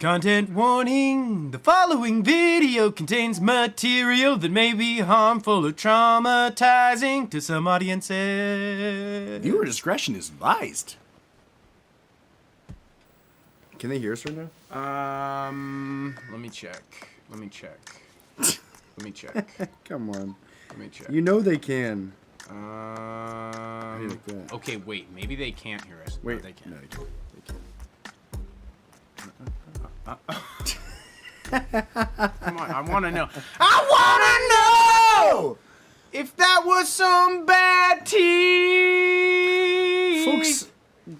Content warning. The following video contains material that may be harmful or traumatizing to some audiences. Viewer discretion is advised. Can they hear us right now? Let me check. Come on. Let me check. You know they can. Okay, wait. Maybe they can't hear us. Wait. No, they can. No, they can. Come on, I want to know. I want to know if that was some bad tea. Folks,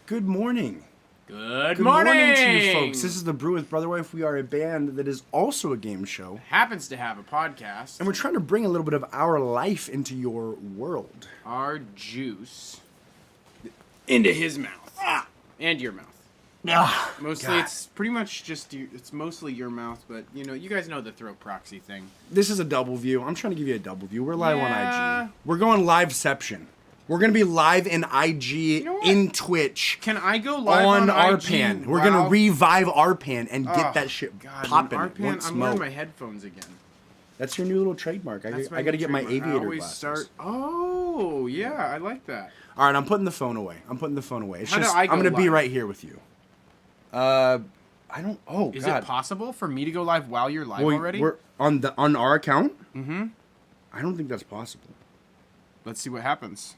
good morning. Good morning morning to you folks. This is the Brew with Brotherwife. We are a band that is also a game show. Happens to have a podcast. And we're trying to bring a little bit of our life into your world. Our juice into his mouth. And your mouth. Mostly, God. it's pretty much just it's mostly your mouth, but you guys know the throat proxy thing. This is a double view. I'm trying to give you a double view. We're live Yeah. on IG. We're going liveception. We're going to be live in IG, know what? in Twitch. Can I go live on IG? RPan. We're Wow. going to revive RPan and get that shit God, popping. RPan, once I'm more. wearing my headphones again. That's your new little trademark. I got to get my trademark. aviator I always glasses. Oh, yeah, I like that. All right, I'm putting the phone away. It's How do just I I'm go going to be live? right here with you. I don't. Oh Is God. it possible for me to go live while you're live Well, already? We're on our account. Mm-hmm. I don't think that's possible. Let's see what happens.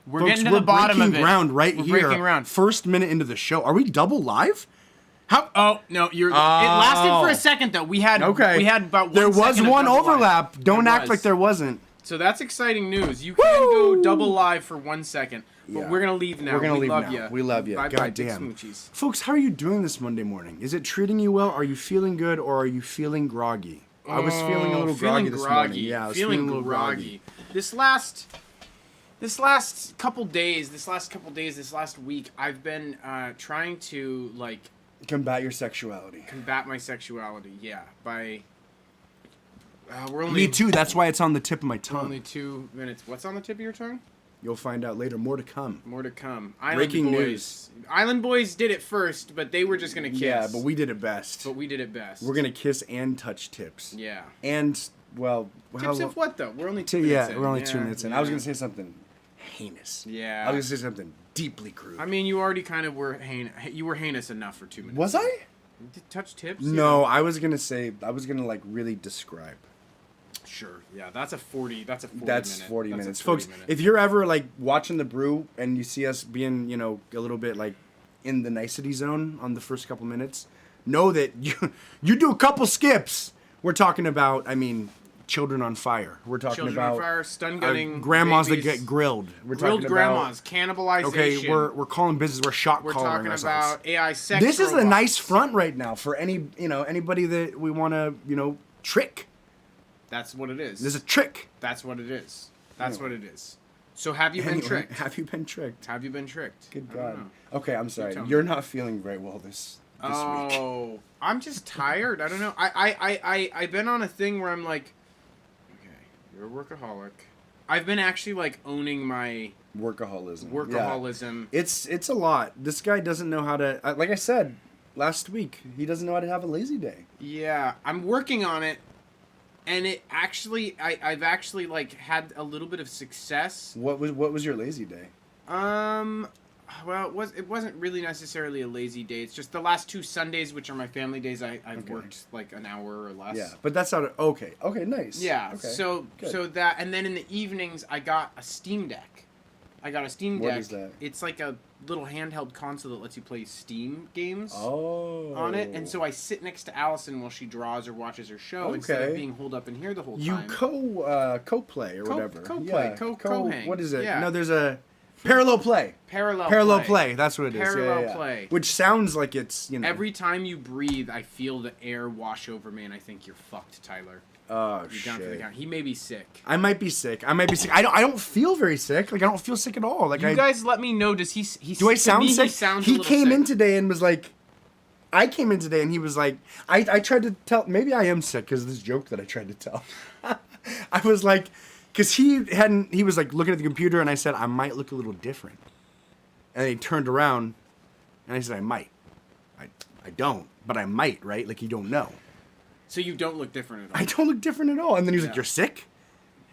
We're Folks, getting to the bottom of it. breaking ground right We're here. breaking ground. First minute into the show. Are we double live? How? Oh no, It lasted for a second though. We had about 1 There was second of one double live. overlap. Don't There act was. like there wasn't. So that's exciting news. You can go double live for 1 second, but Yeah. we're gonna leave now. We're gonna leave love now. ya. We love you. Bye God bye, big damn. smoochies. Folks, how are you doing this Monday morning? Is it treating you well? Are you feeling good or are you feeling groggy? I was feeling a little groggy this morning. Yeah, I was feeling a little groggy. This last couple days, this last week, I've been trying to Combat your sexuality. combat my sexuality. Yeah, by we're only Me too. That's why it's on the tip of my tongue. only 2 minutes. What's on the tip of your tongue? You'll find out later. More to come. More to come. Island Breaking Boys. news. Island Boys did it first, but they were just gonna kiss. Yeah, but we did it best. But we did it best. We're gonna kiss and touch tips. Yeah. And well, Tips of what though? We're only 2 minutes Yeah, in. we're only 2 minutes in. I was yeah. gonna say something heinous. Yeah. I was gonna say something deeply crude. I mean, you already kind of were you were heinous enough for 2 minutes. Was I? Touch tips? No, Yeah. I was gonna really describe. Sure. Yeah, that's a 40 That's minute. 40 That's a minutes. 40 Folks, minute. if you're ever watching the Brew and you see us being, a little bit in the nicety zone on the first couple minutes, know that you do a couple skips. We're talking about, children on fire. We're talking Children about on fire, stun gunning, grandmas babies, that get grilled. We're grilled talking grandmas, cannibalization. Okay, we're calling business. We're shot We're calling talking ourselves. about AI sex. This is a robots. nice front right now for anybody that we want to trick. That's what it is. There's a trick. That's what it is. That's what it is. So have you been tricked? Have you been tricked? Have you been tricked? Good I don't God. know. Okay, I'm sorry. tell me. You're not feeling very well this week. Oh, I'm just tired. I don't know. I've been on a thing where I'm like, okay, you're a workaholic. I've been actually owning my Workaholism. Yeah. It's a lot. This guy doesn't know how to. Like I said last week, he doesn't know how to have a lazy day. Yeah, I'm working on it, and it actually, I've actually had a little bit of success. What was your lazy day? Well, it wasn't really necessarily a lazy day. It's just the last 2 Sundays, which are my family days, I've worked an hour or less. Yeah, but that's not okay. Okay, nice. Yeah. Okay. So that, and then in the evenings, I got a Steam Deck. What is that? It's like a little handheld console that lets you play Steam games on it, and so I sit next to Allison while she draws or watches her show instead of being holed up in here the whole time. You co-play or whatever. Co-hang. What is it? Yeah. No, there's a parallel play. Parallel play. That's what it is. Parallel play. Which sounds like it's Every time you breathe, I feel the air wash over me, and I think you're fucked, Tyler. Oh You're down for the count. He may be sick. I might be sick. I don't feel very sick. I don't feel sick at all. You guys let me know. Does he? Do I sound sick? He came in sick. today and was like, I came in today and he was like, I tried to tell. Maybe I am sick because of this joke that I tried to tell. I was like, because he was looking at the computer and I said I might look a little different, and he turned around, and I said I might. I don't, but I might, right? Like, you don't know. So you don't look different at all. I don't look different at all. And then he was like, "You're sick?"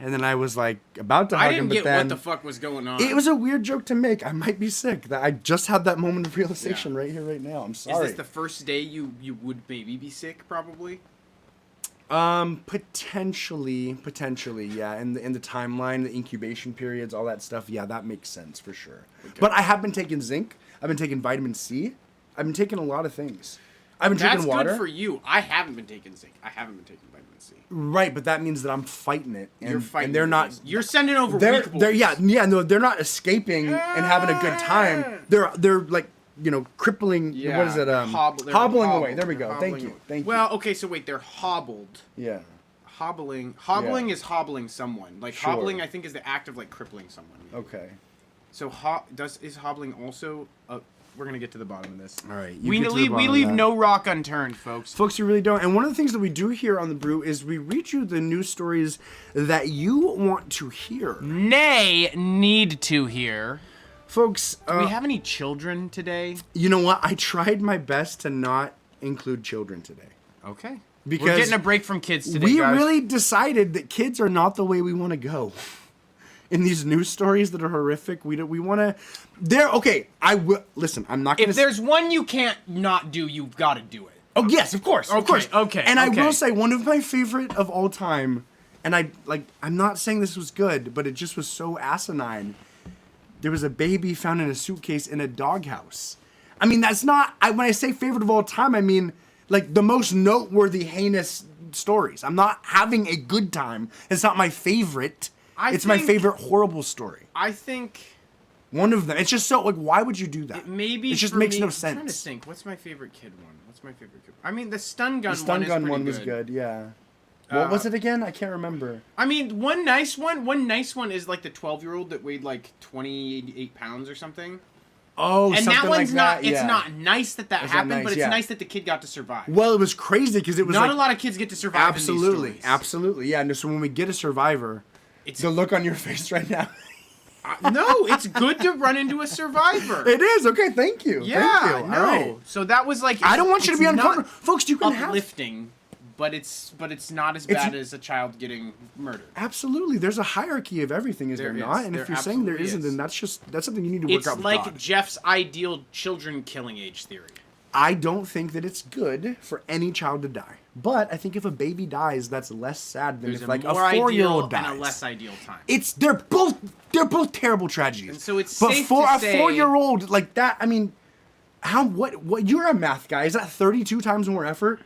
And then I was like, about to hug him, I didn't but get then what the fuck was going on. it was a weird joke to make. I might be sick. I just had that moment of realization right here, right now. I'm sorry. Is this the first day you would maybe be sick? Probably. Potentially, yeah. In the timeline, the incubation periods, all that stuff. Yeah, that makes sense for sure. Okay. But I have been taking zinc. I've been taking vitamin C. I've been taking a lot of things. I've been drinking water. That's good for you. I haven't been taking zinc. I haven't been taking vitamin C. Right, but that means that I'm fighting it. And, You're fighting. And they're not. You're sending over. No, they're not escaping and having a good time. They're like, crippling. Yeah, what is it? Hobbling away. There we go. Thank you. Well, okay, so wait, they're hobbled. Yeah. Hobbling is hobbling someone. Like sure. Hobbling, I think, is the act of like crippling someone. Okay. So is hobbling also? We're gonna get to the bottom of this. All right. We leave no rock unturned, folks. Folks, you really don't. And one of the things that we do here on the Brew is we read you the news stories that you want to hear. Nay, need to hear. Folks, do we have any children today? You know what? I tried my best to not include children today. Okay. Because we're getting a break from kids today, we guys. really decided that kids are not the way we want to go. In these news stories that are horrific, we want to. They're okay. I will listen. I'm not going to. If there's one you can't not do, you've got to do it. Oh yes, of course, of course. Okay. And I will say one of my favorite of all time, and I'm not saying this was good, but it just was so asinine. There was a baby found in a suitcase in a doghouse. I mean, that's not. When I say favorite of all time, I mean like the most noteworthy, heinous stories. I'm not having a good time. It's not my favorite. It's my favorite horrible story. I think one of them. It's just so like, why would you do that? It just makes no sense. I'm trying to think. What's my favorite kid one? I mean, the stun gun. The stun gun one was good. Yeah. What was it again? I can't remember. I mean, one nice one is like the 12-year-old that weighed like 28 pounds or something. Oh, and something that one's like not. that. It's not nice that happened, nice, but it's nice that the kid got to survive. Well, it was crazy because it was not a lot of kids get to survive. Absolutely, in these stories. Absolutely, yeah. No, so when we get a survivor, the look on your face right now. No, it's good to run into a survivor. It is okay. Thank you. Yeah, thank you. no. Right. So that was like. I don't want you to be uncomfortable, folks. You can uplifting, but it's not as bad as a child getting murdered. Absolutely, there's a hierarchy of everything, is there not? And if you're saying there isn't, then that's something you need to work out with God. It's like Jeff's ideal children killing age theory. I don't think that it's good for any child to die. But I think if a baby dies, that's less sad than if like a 4-year-old dies. And a less ideal time. They're both terrible tragedies. And so it's but safe for to a 4-year-old like that, I mean, what you're a math guy. Is that 32 times more effort?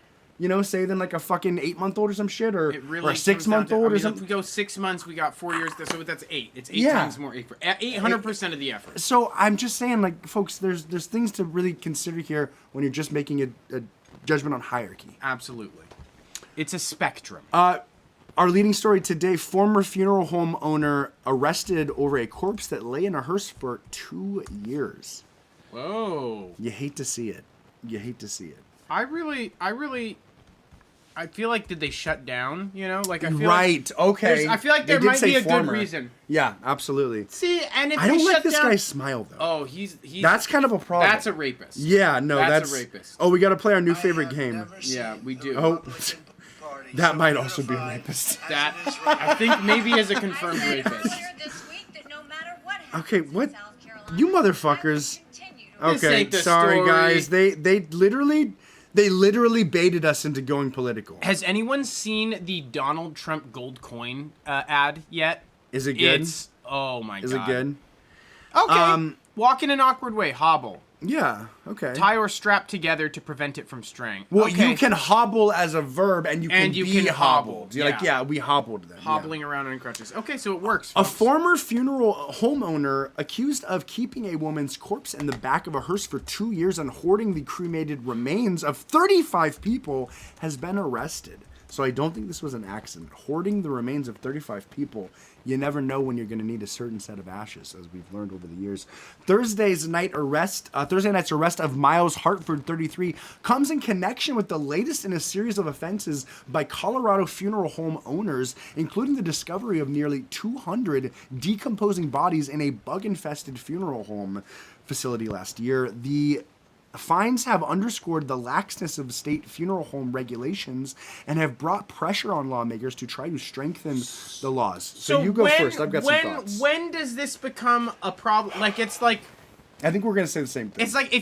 Say than like a fucking 8-month-old or some shit, or a 6-month-old or something. If we go 6 months, we got 4 years. So that's 8. It's 8 times more. 800% of the effort. So I'm just saying, like, folks, there's things to really consider here when you're just making a judgment on hierarchy. Absolutely, it's a spectrum. Our leading story today: former funeral home owner arrested over a corpse that lay in a hearse for 2 years. Whoa! You hate to see it. I feel like, did they shut down? Like I feel right. Like okay. I feel like there might be a good reason. Yeah, absolutely. See, and if I don't like this down, guy's smile though. Oh, he's that's kind of a problem. That's a rapist. Yeah, no, that's a rapist. Oh, we got to play our new favorite game. Yeah, we do. Oh, that might also be a rapist. That I think maybe is a confirmed rapist. Okay, what? You motherfuckers. Okay, sorry story. guys. They literally baited us into going political. Has anyone seen the Donald Trump gold coin ad yet? Is it good? Oh my god. Is it good? Okay. Walk in an awkward way. Hobble. Yeah. Okay. Tie or strap together to prevent it from straying. Well, okay. you can hobble as a verb, and you can be hobbled. You're like, yeah, we hobbled them. Hobbling around on crutches. Okay, so it works. Folks. A former funeral homeowner accused of keeping a woman's corpse in the back of a hearse for 2 years and hoarding the cremated remains of 35 people has been arrested. So I don't think this was an accident. Hoarding the remains of 35 people, you never know when you're going to need a certain set of ashes, as we've learned over the years. Thursday night's arrest of Miles Hartford, 33, comes in connection with the latest in a series of offenses by Colorado funeral home owners, including the discovery of nearly 200 decomposing bodies in a bug-infested funeral home facility last year. The fines have underscored the laxness of state funeral home regulations and have brought pressure on lawmakers to try to strengthen the laws. So you go first. I've got some thoughts. When does this become a problem? Like, it's like... I think we're going to say the same thing. It's like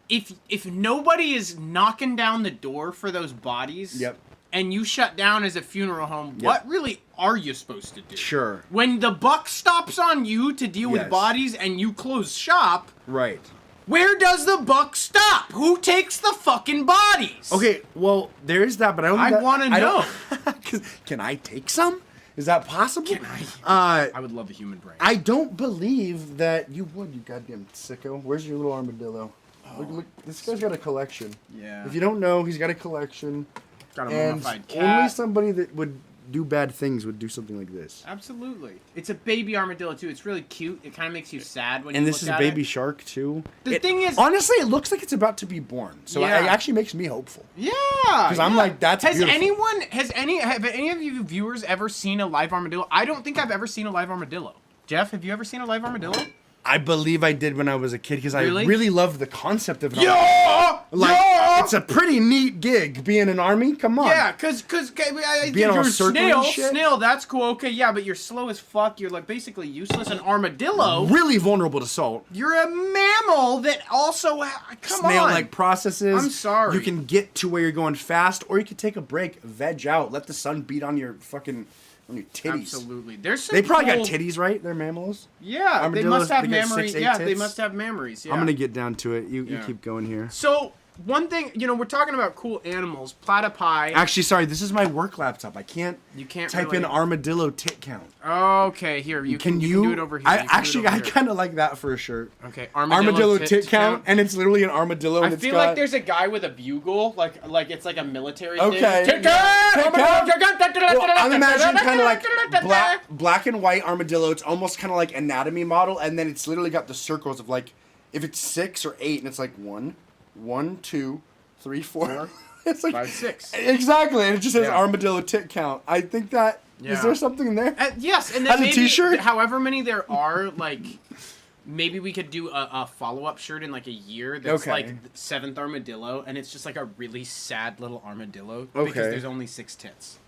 if nobody is knocking down the door for those bodies... Yep. And you shut down as a funeral home, what really are you supposed to do? Sure. When the buck stops on you to deal with bodies and you close shop... Right. Where does the buck stop? Who takes the fucking bodies? Okay, well, there is that, but I don't think I want to know. Can I take some? Is that possible? Can I? I would love a human brain. I don't believe that you would, you goddamn sicko. Where's your little armadillo? Look, this guy's got a collection. Yeah. If you don't know, he's got a collection. Got a mummified cat. Only somebody that would do bad things would do something like this. Absolutely. It's a baby armadillo, too. It's really cute. It kind of makes you sad when you look at it. And this is a baby shark, too. The thing is... Honestly, it looks like it's about to be born. So it actually makes me hopeful. Yeah. Because I'm like, that's beautiful. Have any of you viewers ever seen a live armadillo? I don't think I've ever seen a live armadillo. Jeff, have you ever seen a live armadillo? I believe I did when I was a kid because Really? I really loved the concept of it. Yeah! It's a pretty neat gig being an army. Come on. Yeah, because being all you're circling snail, shit. snail, that's cool. Okay, yeah, but you're slow as fuck. You're like basically useless. An armadillo, really vulnerable to salt. You're a mammal that also come Snail-like processes. I'm sorry. You can get to where you're going fast, or you can take a break, veg out, let the sun beat on your fucking on your titties. Absolutely. There's some They probably cool... got titties, right? They're mammals. Yeah, Armadillos, they must have they got memories. 6, 8 Yeah, tits. they must have memories. Yeah. I'm gonna get down to it. You keep going here. So one thing, we're talking about cool animals. Platypi. Actually, sorry, this is my work laptop. I can't. You can't type really... in armadillo tit count. Okay, here you can do it over here. I kind of like that for a shirt. Okay, armadillo tit count, and it's literally an armadillo. I feel like there's a guy with a bugle, like it's like a military thing. Okay. Tit count! Well, I'm imagining kind of like black and white armadillo. It's almost kind of like anatomy model, and then it's literally got the circles of like if it's 6 or 8, and it's like 1, 2, 3, 4. It's like 5, 6. Exactly, and it just says armadillo tit count. I think that is there something in there? Yes, and then as a T-shirt. However many there are, like maybe we could do a follow-up shirt in like a year that's like 7th armadillo, and it's just like a really sad little armadillo because there's only 6 tits.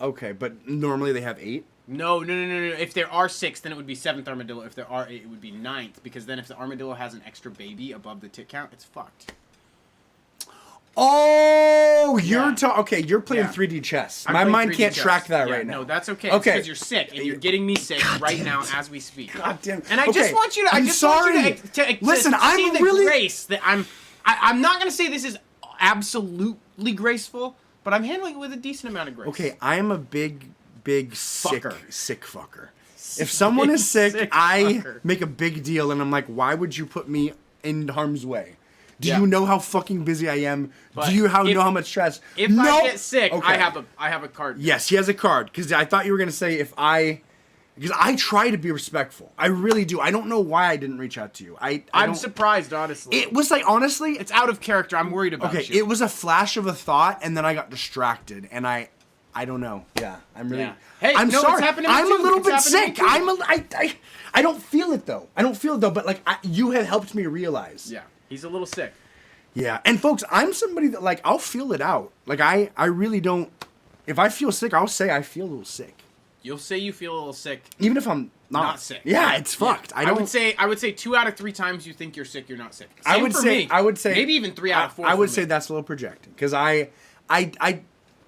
Okay, but normally they have 8. No. If there are 6, then it would be 7th armadillo. If there are 8, it would be 9th, because then if the armadillo has an extra baby above the tit count, it's fucked. Oh, you're you're playing 3D chess. My mind can't track that right now. No, that's okay. It's because you're sick, and you're getting me sick right now as we speak. God damn. And I just want you to. I'm sorry. Listen, I'm see the really grace that I'm not gonna say this is absolutely graceful, but I'm handling it with a decent amount of grace. Okay, I am a big sick fucker. If someone is sick, I make a big deal, and I'm like, why would you put me in harm's way? Do you know how fucking busy I am? But do you know how much stress? If I get sick, I have a card. Yes, he has a card, because I thought you were gonna say because I try to be respectful. I really do. I don't know why I didn't reach out to you. I'm surprised, honestly. It was like, honestly, it's out of character. I'm worried about you. Okay, it was a flash of a thought, and then I got distracted, and I don't know. Yeah, I'm really. Yeah. Hey, I'm sorry. It's happening to I'm me a little it's bit sick. I don't feel it though. But like you have helped me realize. Yeah, he's a little sick. Yeah, and folks, I'm somebody that like I'll feel it out. Like I really don't. If I feel sick, I'll say I feel a little sick. You'll say you feel a little sick, even if I'm not sick. Yeah, it's fucked. I would say 2 out of 3 times you think you're sick, you're not sick. I would say maybe even 3 out of 4. I would say that's a little projecting because I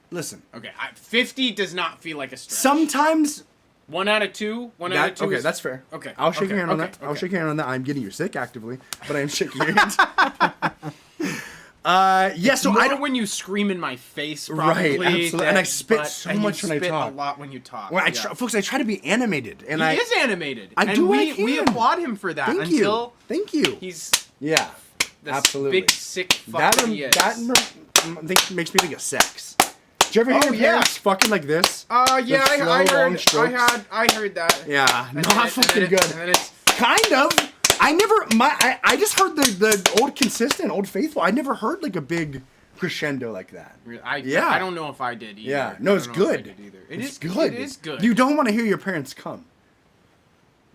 listen. Okay, 50 does not feel like a stretch. Sometimes. 1 out of 2. 1 out of 2. Okay, that's fair. Okay, I'll shake your hand on that. Okay. I'll shake your hand on that. I'm getting you sick actively, but I am shaking your hand. So I don't when you scream in my face, probably. Right, absolutely. And I spit so much when I talk. You spit a lot when you talk. Well, folks, I try to be animated, and he is animated. We applaud him for that. Thank you. He's absolutely big sick fuck he is. That makes me think of sex. Did you ever hear your parents fucking like this? I heard that. Yeah, not fucking good. Kind of. I just heard the old faithful. I never heard like a big crescendo like that. I don't know if I did either. Yeah, no, it's good. It is good. You don't want to hear your parents come.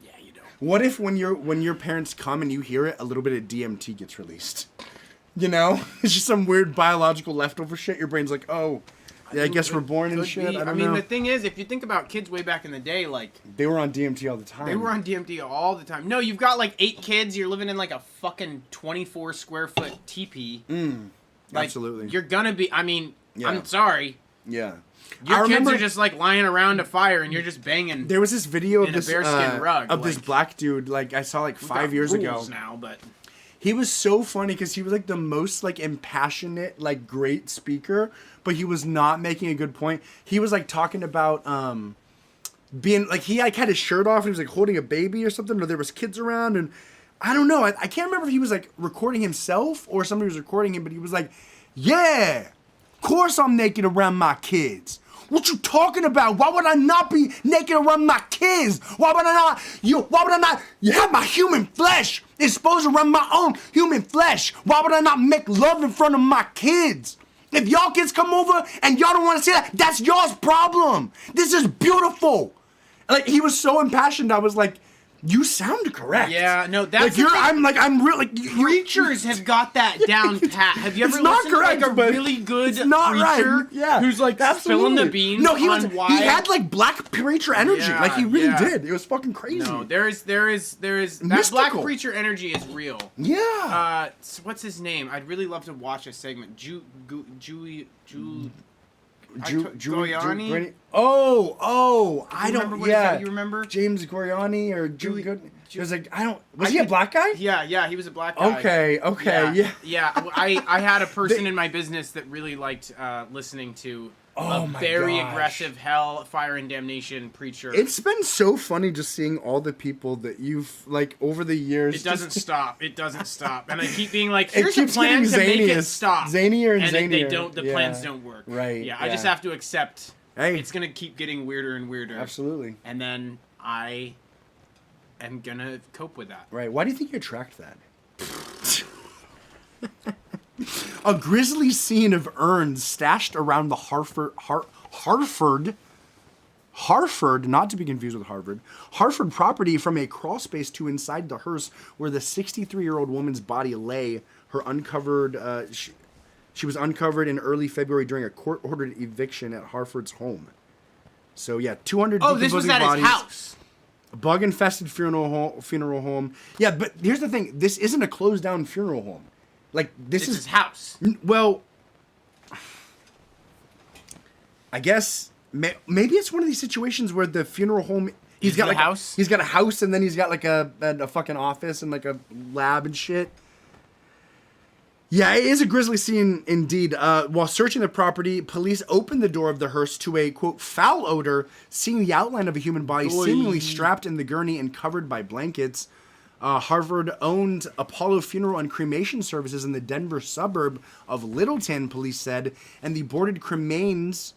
Yeah, you don't. What if when your parents come and you hear it, a little bit of DMT gets released? You know, it's just some weird biological leftover shit. Your brain's like, oh, yeah, I guess we're born and shit. I mean, the thing is, if you think about kids way back in the day, like they were on DMT all the time. They were on DMT all the time. No, you've got like 8 kids. You're living in like a fucking 24 square foot teepee. Like, absolutely. You're gonna be. I mean, I'm sorry. Yeah. Your kids are just like lying around a fire, and you're just banging. There was this video of this bearskin rug of this black dude. Like I saw like 5 years ago. Now, but he was so funny because he was like the most like impassionate, like great speaker, but he was not making a good point. He was like talking about being like he like had his shirt off and he was like holding a baby or something, or there was kids around, and I don't know. I can't remember if he was like recording himself or somebody was recording him, but he was like, "Yeah, of course I'm naked around my kids. What you talking about? Why would I not be naked around my kids? Why would I not? You have my human flesh exposed around my own human flesh. Why would I not make love in front of my kids? If y'all kids come over and y'all don't want to see that, that's y'all's problem. This is beautiful." Like he was so impassioned. I was like, "You sound correct." Yeah, no, that's like I'm really preachers have got that down pat. Have you ever listened correct, to like a really good preacher right. Yeah, who's like spilling the beans? No, he had like black preacher energy. Yeah, like he really did. It was fucking crazy. No, there is that mystical. black preacher energy is real. Yeah. What's his name? I'd really love to watch a segment. Giuliani? Oh, I don't. Remember Yeah, you remember James Giuliani or It was like was he a black guy? Yeah, he was a black guy. Okay, yeah. I had a person in my business that really liked listening to a very aggressive hell, fire, and damnation preacher. It's been so funny just seeing all the people that you've like over the years. It doesn't stop. It doesn't stop. And I keep being like, here's a plan to make it stop. Zanier and zanier. They don't. The plans don't work. Right. Yeah. I just have to accept. Hey, it's gonna keep getting weirder and weirder. Absolutely. And then I am gonna cope with that. Right. Why do you think you attract that? A grisly scene of urns stashed around the Harford, not to be confused with Harford property from a crawl space to inside the hearse where the 63-year-old woman's body lay. Her uncovered, she was uncovered in early February during a court-ordered eviction at Harford's home. So yeah, 200 decomposing this was at bodies. His house. A bug-infested funeral home. Yeah, but here's the thing: this isn't a closed-down funeral home. Like this is his house. Well, I guess maybe it's one of these situations where the funeral home he's got like a house. He's got a house, and then he's got like a fucking office and like a lab and shit. Yeah, it is a grisly scene indeed. While searching the property, police opened the door of the hearse to a, quote, foul odor, seeing the outline of a human body seemingly strapped in the gurney and covered by blankets. Harvard owned Apollo Funeral and Cremation Services in the Denver suburb of Littleton, police said, and the boarded cremains.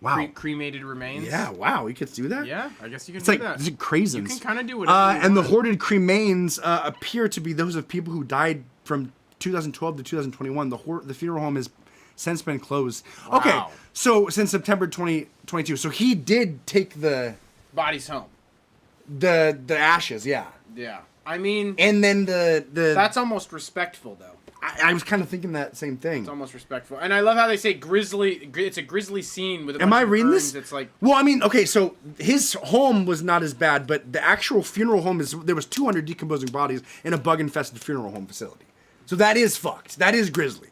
Wow. Cremated remains? Yeah, wow, you could do that? Yeah, I guess you can do that. It's crazy. You can kind of do whatever you and want. the hoarded cremains appear to be those of people who died from 2012 to 2021. The funeral home has since been closed. Wow. Okay, so since September 2022. So he did take the... bodies home. The ashes, yeah. Yeah. I mean... And then the... That's almost respectful, though. I was kind of thinking that same thing. It's almost respectful. And I love how they say grisly... It's a grisly scene with a bunch Am I of reading urns. this? It's like... Well, I mean, okay, so his home was not as bad, but the actual funeral home there was 200 decomposing bodies in a bug-infested funeral home facility. So that is fucked. That is grisly.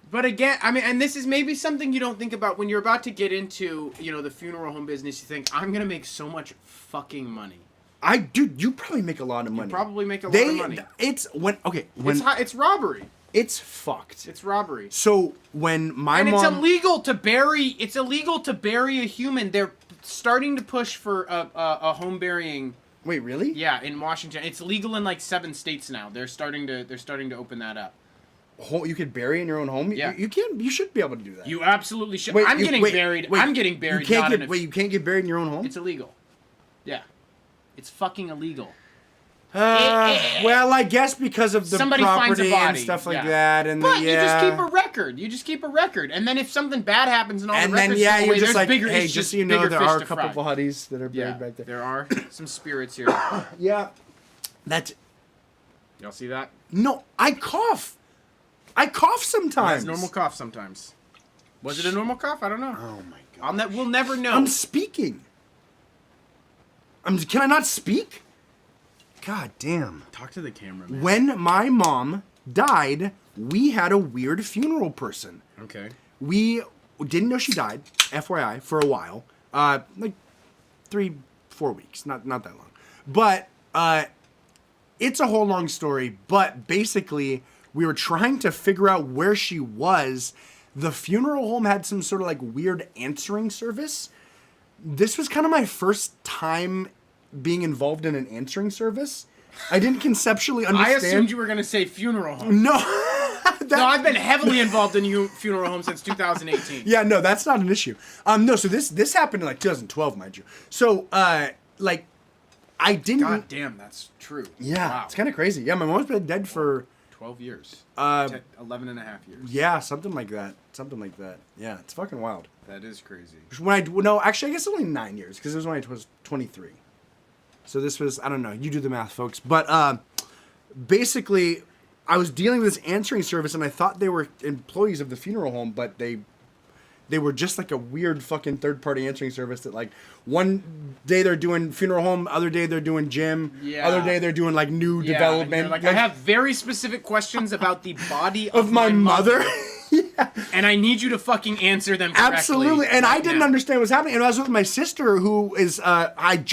But again, I mean, and this is maybe something you don't think about when you're about to get into, the funeral home business. You think, I'm going to make so much fucking money. Dude, you probably make a lot of money. You probably make a lot of money. It's robbery. It's fucked. It's robbery. So when mom... it's illegal to bury a human. They're starting to push for a home burying. Wait, really? Yeah, in Washington. It's legal in like 7 states now. They're starting to open that up. You could bury in your own home? Yeah. You should be able to do that. You absolutely should. I'm getting buried. I'm getting buried. You can't get buried in your own home? It's illegal. Yeah. It's fucking illegal. Well, I guess because of the property and stuff like that, and but you just keep a record. You just keep a record, and then if something bad happens and all the records go away, you're just like, bigger, hey, just so you know, there are a couple of bodies that are buried back there. There are some spirits here. Yeah, that's. Y'all see that? No, I cough. I cough sometimes. It's normal cough sometimes. Was it a normal cough? I don't know. Oh my god. We'll never know. I'm speaking. Can I not speak? God damn. Talk to the camera, man. When my mom died, we had a weird funeral person. Okay. We didn't know she died, FYI, for a while. Like 3-4 weeks. Not that long. But it's a whole long story. But basically, we were trying to figure out where she was. The funeral home had some sort of like weird answering service. This was kind of my first time being involved in an answering service. I didn't conceptually understand. I assumed you were going to say funeral home. No. No, I've been heavily involved in funeral homes since 2018. Yeah, no, that's not an issue. No, so this happened in like 2012, mind you. So, like, I didn't. God damn, that's true. Yeah, wow. It's kind of crazy. Yeah, my mom's been dead for 12 years. 11 and a half years. Yeah, something like that. Yeah, it's fucking wild. That is crazy. No, actually, I guess only 9 years because it was when I was 23. So this was, I don't know. You do the math, folks. But basically, I was dealing with this answering service, and I thought they were employees of the funeral home, but they were just like a weird fucking third-party answering service that, like, one day they're doing funeral home, other day they're doing gym, other day they're doing, like, new development. Like, I have very specific questions about the body of my mother. Yeah. And I need you to fucking answer them correctly. Absolutely. And I didn't understand what's happening. And I was with my sister, who is, I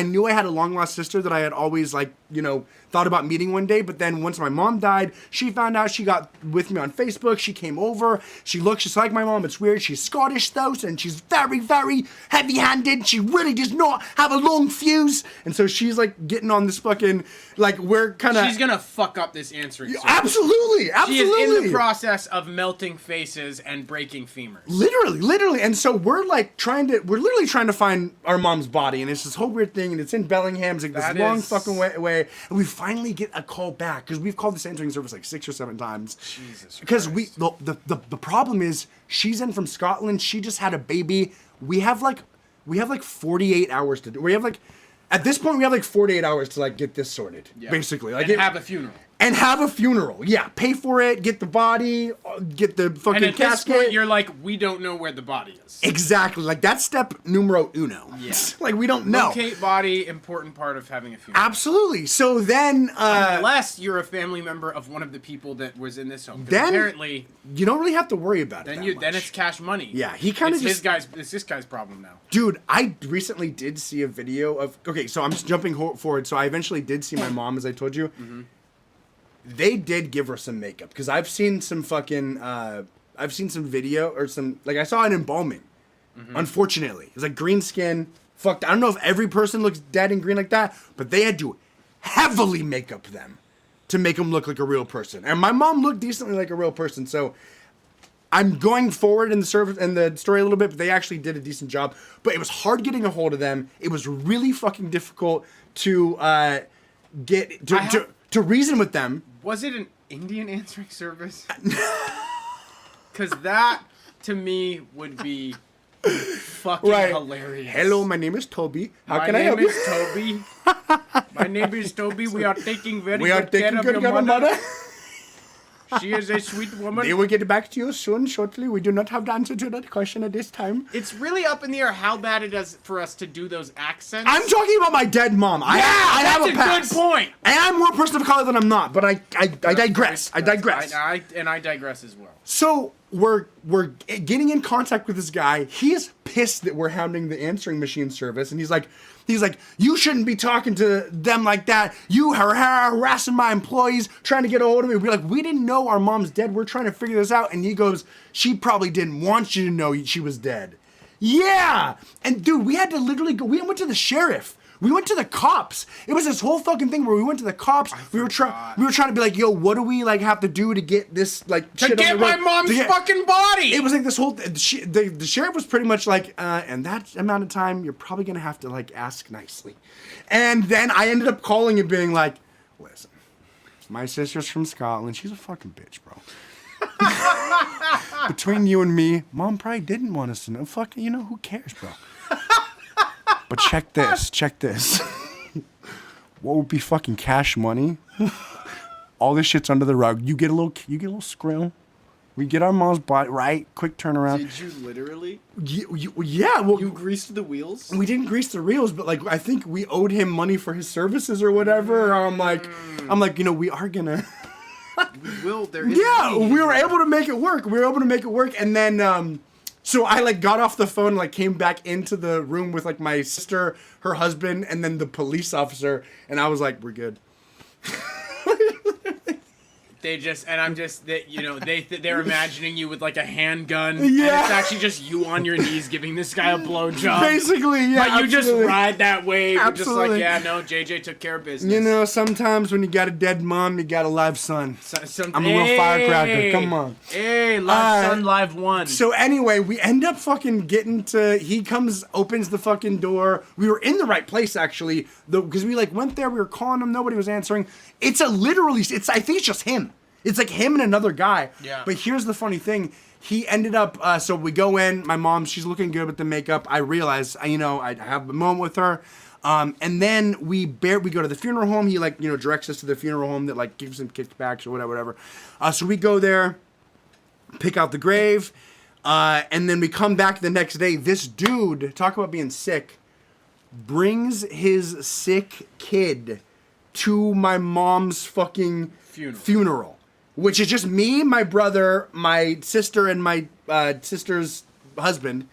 knew I had a long-lost sister that I had always, like, you know, thought about meeting one day. But then once my mom died, she found out. She got with me on Facebook. She came over. She looks just like my mom. It's weird. She's Scottish, though, and she's very, very heavy-handed. She really does not have a long fuse. And so she's, like, getting on this fucking, like, we're kind of... She's going to fuck up this answering service. Absolutely. She is in the process of melting faces and breaking femurs. Literally. And so we're literally trying to find our mom's body, and it's this whole weird thing, and it's in Bellingham. It's like this long fucking way. And we finally get a call back because we've called this answering service like 6 or 7 times. Jesus. Because the problem is she's in from Scotland. She just had a baby. We have like 48 hours to do. We have like at this point we have like 48 hours to like get this sorted. Yeah. Basically, like have a funeral. And have a funeral, yeah. Pay for it, get the body, get the fucking casket. And at this point, you're like, we don't know where the body is. Exactly, like that's step numero uno. Yeah. Like we don't know. Locate body, important part of having a funeral. Absolutely. So then, unless you're a family member of one of the people that was in this home, then apparently you don't really have to worry about it. Then it's cash money. Yeah, he kind of it's this guy's problem now. Dude, I recently did see a video of. Okay, so I'm just jumping forward. So I eventually did see my mom, as I told you. Mm-hmm. They did give her some makeup because I've seen some fucking I've seen some video or some like I saw an embalming. Mm-hmm. Unfortunately, it's like green skin. Fucked. I don't know if every person looks dead and green like that, but they had to heavily make up them to make them look like a real person. And my mom looked decently like a real person, so I'm going forward in the story a little bit, but they actually did a decent job. But it was hard getting a hold of them. It was really fucking difficult to to reason with them. Was it an Indian answering service? Because that, to me, would be fucking hilarious. Hello, my name is Toby. How can I help you? My name is Toby. We are taking very good care of your mother. She is a sweet woman. They will get back to you soon, shortly. We do not have the answer to that question at this time. It's really up in the air how bad it is for us to do those accents. I'm talking about my dead mom. I have a pass. Good point. And I'm more a person of color than I'm not, but I digress. I digress. I digress as well. So we're getting in contact with this guy. He is pissed that we're hounding the answering machine service, and he's like, you shouldn't be talking to them like that. You are harassing my employees, trying to get a hold of me. We're like, we didn't know our mom's dead. We're trying to figure this out. And he goes, she probably didn't want you to know she was dead. Yeah. And dude, we had to literally go. We went to the sheriff. We went to the cops. It was this whole fucking thing where we went to the cops. We were trying to be like, yo, what do we like have to do to get this like to shit get my mom's fucking body? It was like this whole the sheriff was pretty much like, and that amount of time, you're probably gonna have to like ask nicely. And then I ended up calling and being like, Listen, my sister's from Scotland. She's a fucking bitch, bro. Between you and me, Mom probably didn't want us to know. Fucking, you know, who cares, bro? But check this. What would be fucking cash money? All this shit's under the rug. You get a little skrill. We get our mom's body right. Quick turnaround. Did you literally? Yeah. Well, you greased the wheels? We didn't grease the wheels, but like I think we owed him money for his services or whatever. I'm like, you know, we are gonna. We will. There is. Yeah, we were able to make it work. And then, so I like got off the phone, and, like came back into the room with like my sister, her husband, and then the police officer, and I was like, we're good. They're imagining you with like a handgun. Yeah. And it's actually just you on your knees giving this guy a blowjob. Basically, yeah. But you just ride that wave. Absolutely. Just like, yeah, no, JJ took care of business. You know, sometimes when you got a dead mom, you got a live son. I'm a real firecracker. Come on. Hey, live son, live one. So anyway, we end up fucking he opens the fucking door. We were in the right place, actually, because we like went there, we were calling him, nobody was answering. I think it's just him. It's like him and another guy. Yeah. But here's the funny thing. He ended up, so we go in, my mom, she's looking good with the makeup. I realize, I have a moment with her. And then we go to the funeral home. He like, directs us to the funeral home that like gives him kickbacks or whatever. So we go there, pick out the grave. And then we come back the next day. This dude, talk about being sick, brings his sick kid to my mom's fucking funeral. Which is just me, my brother, my sister, and my sister's husband.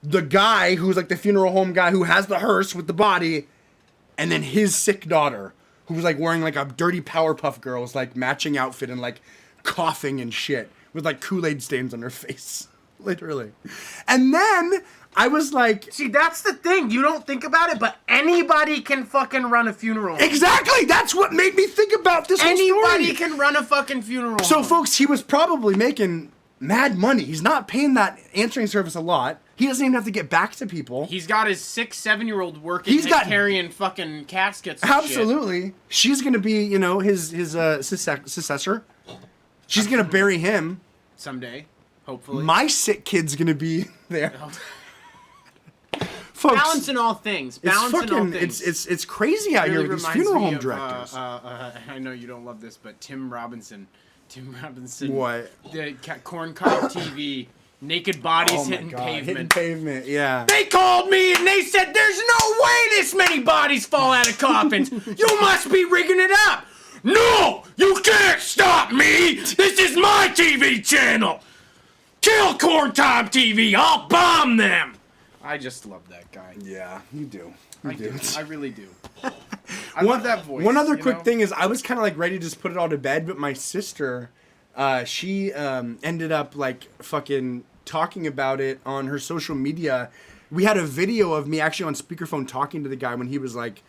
The guy who's like the funeral home guy who has the hearse with the body. And then his sick daughter who's like wearing like a dirty Powerpuff Girls like matching outfit and like coughing and shit with like Kool-Aid stains on her face. Literally. And then I was like... See, that's the thing. You don't think about it, but anybody can fucking run a funeral home. Exactly! That's what made me think about this whole story. Anybody can run a fucking funeral home. So, folks, he was probably making mad money. He's not paying that answering service a lot. He doesn't even have to get back to people. He's got his 6-7-year-old working carrying fucking caskets and absolutely. Shit. She's going to be, his successor. She's going to bury him. Someday. Hopefully. My sick kid's going to be there. Folks, balancing all things. It's crazy out here with these funeral home directors. I know you don't love this, but Tim Robinson. What? The Corn Cob TV. Naked bodies hitting pavement. Hitting pavement, yeah. They called me and they said, "There's no way this many bodies fall out of coffins. You must be rigging it up." No, you can't stop me. This is my TV channel. Kill Corn Cob TV. I'll bomb them. I just love that guy. Yeah, you do. I really do. I love that voice. One other quick thing is I was kind of like ready to just put it all to bed, but my sister, she ended up like fucking talking about it on her social media. We had a video of me actually on speakerphone talking to the guy when he was like,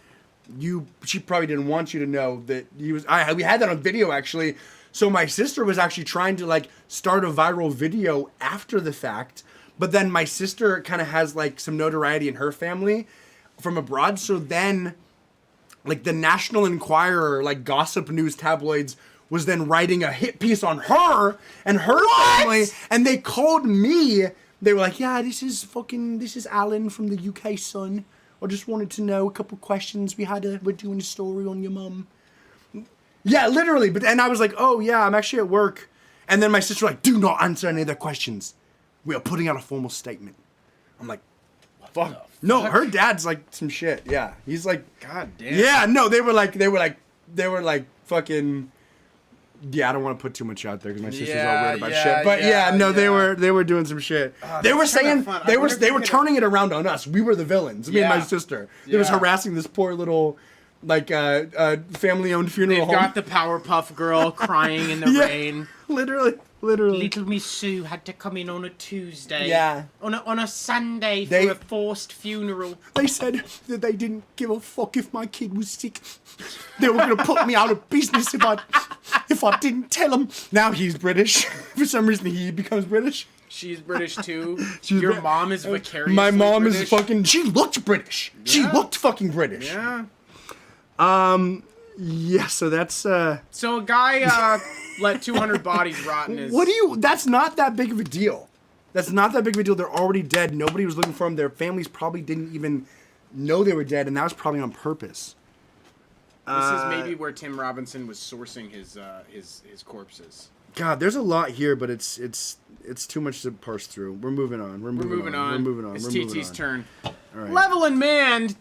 she probably didn't want you to know that he was, we had that on video actually. So my sister was actually trying to like start a viral video after the fact. But then my sister kind of has like some notoriety in her family from abroad. So then like the National Enquirer, like gossip news tabloids was then writing a hit piece on her and her family. And they called me. They were like, yeah, this is Alan from the UK, son. I just wanted to know a couple questions. We're doing a story on your mum. Yeah, literally. And I was like, oh yeah, I'm actually at work. And then my sister was like, do not answer any of their questions. We are putting out a formal statement. I'm like, fuck. No, her dad's like some shit. Yeah, he's like, god damn. Yeah, no, they were like fucking. Yeah, I don't want to put too much out there because my sister's all weird about shit. But they were doing some shit. They were saying they were turning it around on us. We were the villains. Me and my sister. They was harassing this poor little like family-owned funeral home. They've got the Powerpuff Girl crying in the rain. Literally. Little Miss Sue had to come in on a Tuesday. Yeah. On a Sunday for a forced funeral. They said that they didn't give a fuck if my kid was sick. They were going to put me out of business if I didn't tell them. Now he's British. For some reason he becomes British. She's British too. Your mom is vicariously My mom British. is fucking... She looked British. Yeah. She looked fucking British. Yeah. Yeah, so that's So a guy let 200 bodies rot in his... That's not that big of a deal. That's not that big of a deal. They're already dead. Nobody was looking for them. Their families probably didn't even know they were dead, and that was probably on purpose. This is maybe where Tim Robinson was sourcing his corpses. God, there's a lot here, but it's too much to parse through. We're moving on. We're moving on. It's TT's turn. All right. Levelin man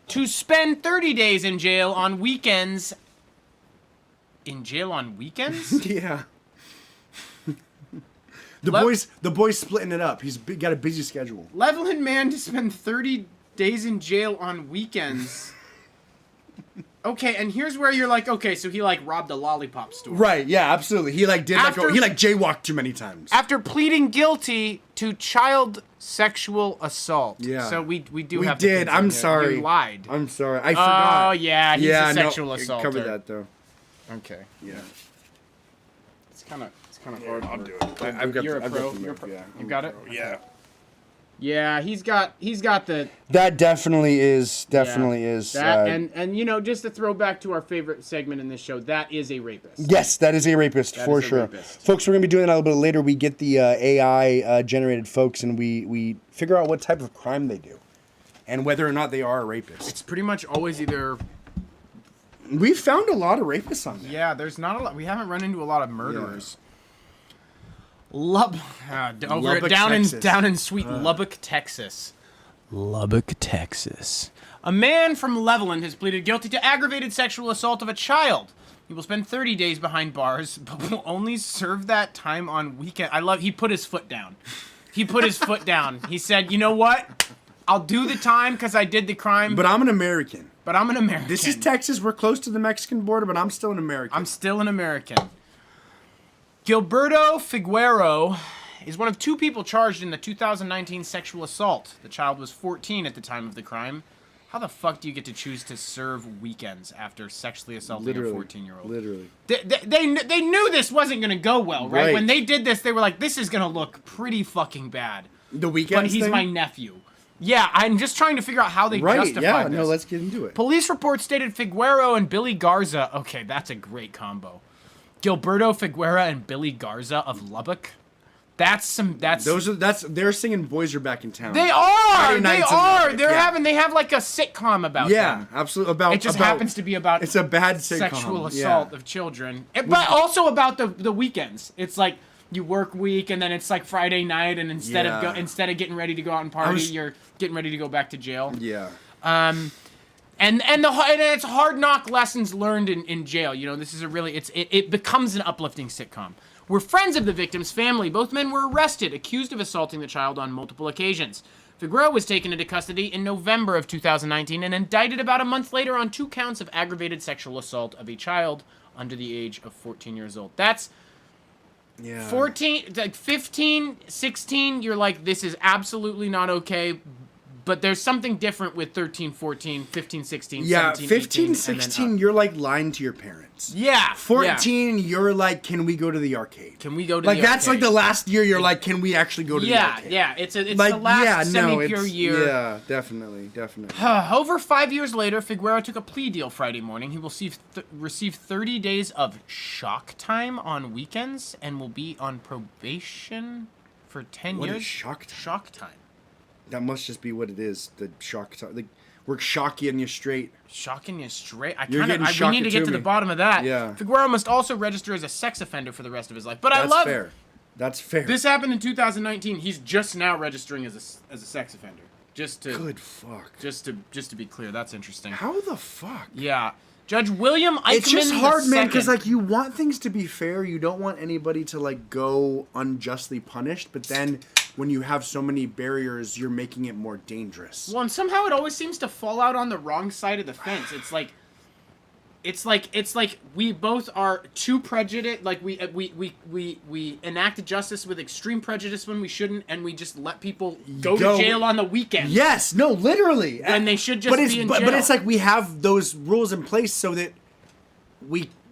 to spend 30 days in jail on weekends. In jail on weekends? Yeah. The boy's splitting it up. He's got a busy schedule. Levelin man to spend 30 days in jail on weekends. Okay, and here's where you're like, okay, so he like robbed a lollipop store. Right, yeah, absolutely. He like did he like jaywalked too many times. After pleading guilty to child sexual assault. Yeah. So we do We have did. to I'm here. sorry. You lied. I'm sorry. I forgot. Oh yeah, he's a sexual assaulter. Cover that though. Okay. Yeah. It's kind of hard. I'll do it. I've got You're the, a I've got pro. the You're a move, pro. yeah. You got it? Yeah. Yeah, he's got the That definitely is. that and you know, just to throw back to our favorite segment in this show, that is a rapist. Yes, that is a rapist for sure. Folks, we're gonna be doing that a little bit later. We get the AI generated folks, and we figure out what type of crime they do, and whether or not they are a rapist. It's pretty much always either. We've found a lot of rapists on there. Yeah, there's not a lot. We haven't run into a lot of murderers. Lubbock, down Texas. in sweet Lubbock, Texas. Lubbock, Texas. A man from Levelland has pleaded guilty to aggravated sexual assault of a child. He will spend 30 days behind bars, but will only serve that time on weekend. He put his foot down. He put his foot down. He said, you know what? I'll do the time because I did the crime. But I'm an American. This This is Texas. We're close to the Mexican border, but I'm still an American. I'm still an American. Gilberto Figueroa is one of two people charged in the 2019 sexual assault. The child was 14 at the time of the crime. How the fuck do you get to choose to serve weekends after sexually assaulting a 14-year-old? Literally. They knew this wasn't going to go well, right? Right. When they did this, they were like, this is going to look pretty fucking bad. The weekend. But he's my nephew. Yeah, I'm just trying to figure out how they justify this. No, let's get into it. Police reports stated Figueroa and Billy Garza. Okay, that's a great combo. Gilberto Figueroa and Billy Garza of Lubbock. They're singing Boys Are Back in Town. They are. They are. Lubbock, They have like a sitcom about them. Yeah, absolutely. It just happens to be about it's a bad sitcom. sexual assault of children, but also about the weekends. It's like you work week and then it's like Friday night, and instead of getting ready to go out and party, you're getting ready to go back to jail. Yeah. And it's hard knock lessons learned in jail. You know, this is it becomes an uplifting sitcom. We're friends of the victim's family. Both men were arrested, accused of assaulting the child on multiple occasions. Figueroa was taken into custody in November of 2019 and indicted about a month later on 2 counts of aggravated sexual assault of a child under the age of 14 years old. That's 14, like 15, 16, you're like, this is absolutely not okay. But there's something different with 13, 14, 15, 16, 17, 15, 18, 16, you're like lying to your parents. Yeah. 14, you're like, can we go to the arcade? Can we go to like the that's arcade? like the last year you're like, can we actually go to the arcade? Yeah, it's like, the last semi-pure year. Yeah, definitely. Over 5 years later, Figueroa took a plea deal Friday morning. He will receive 30 days of shock time on weekends and will be on probation for 10 years. What is shock time? Shock time. That must just be what it is. The shock time. Like, we're shocking you straight. Shocking you straight. We need to get to the bottom of that. Yeah. Figueroa must also register as a sex offender for the rest of his life. But That's I love fair. That's fair. This happened in 2019. He's just now registering as a sex offender. Good fuck. Just to be clear, that's interesting. How the fuck? Yeah. Judge William Eichmann It's just hard, man, because II. like you want things to be fair. You don't want anybody to like go unjustly punished. But then when you have so many barriers, you're making it more dangerous. Well, and somehow it always seems to fall out on the wrong side of the fence. It's like we both are too prejudiced. Like we enact justice with extreme prejudice when we shouldn't, and we just let people go to jail on the weekend. Yes, no, literally. And they should just be in jail. But it's like we have those rules in place so that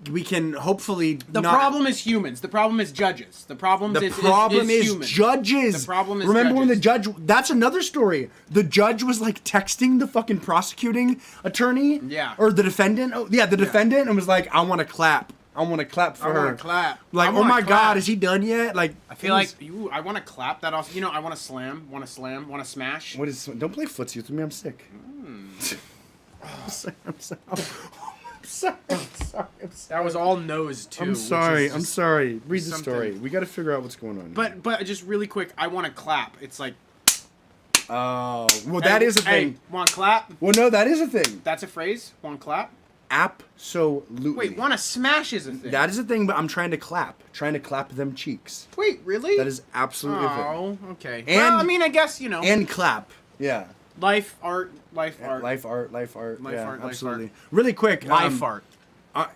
we can hopefully The problem is humans. The problem is judges. The problem is humans. Judges. The problem is Remember when the judges. judge? That's another story. The judge was like texting the fucking prosecuting attorney. Yeah. Or the defendant. Oh, yeah, the defendant, and was like, "I want to clap. I want to clap for her. I want to clap. Like, oh my god, is he done yet? Like, I feel like I want to clap. That also, I want to slam. Want to smash. What is? Don't play footsie with me. I'm sick. I'm sorry. That was all nose too. I'm sorry. Read the story. We got to figure out what's going on. But just really quick, I want to clap. It's like. Oh, well, that is a thing. Hey, want to clap? Well, no, that is a thing. That's a phrase. Want to clap? Absolutely. Wait, want to smash is a thing. That is a thing, but I'm trying to clap them cheeks. Wait, really? That is absolutely a thing. Oh, okay. And, well, I mean, I guess And clap. Yeah. Life art. Life art. Life Absolutely. art. Really quick. Life art.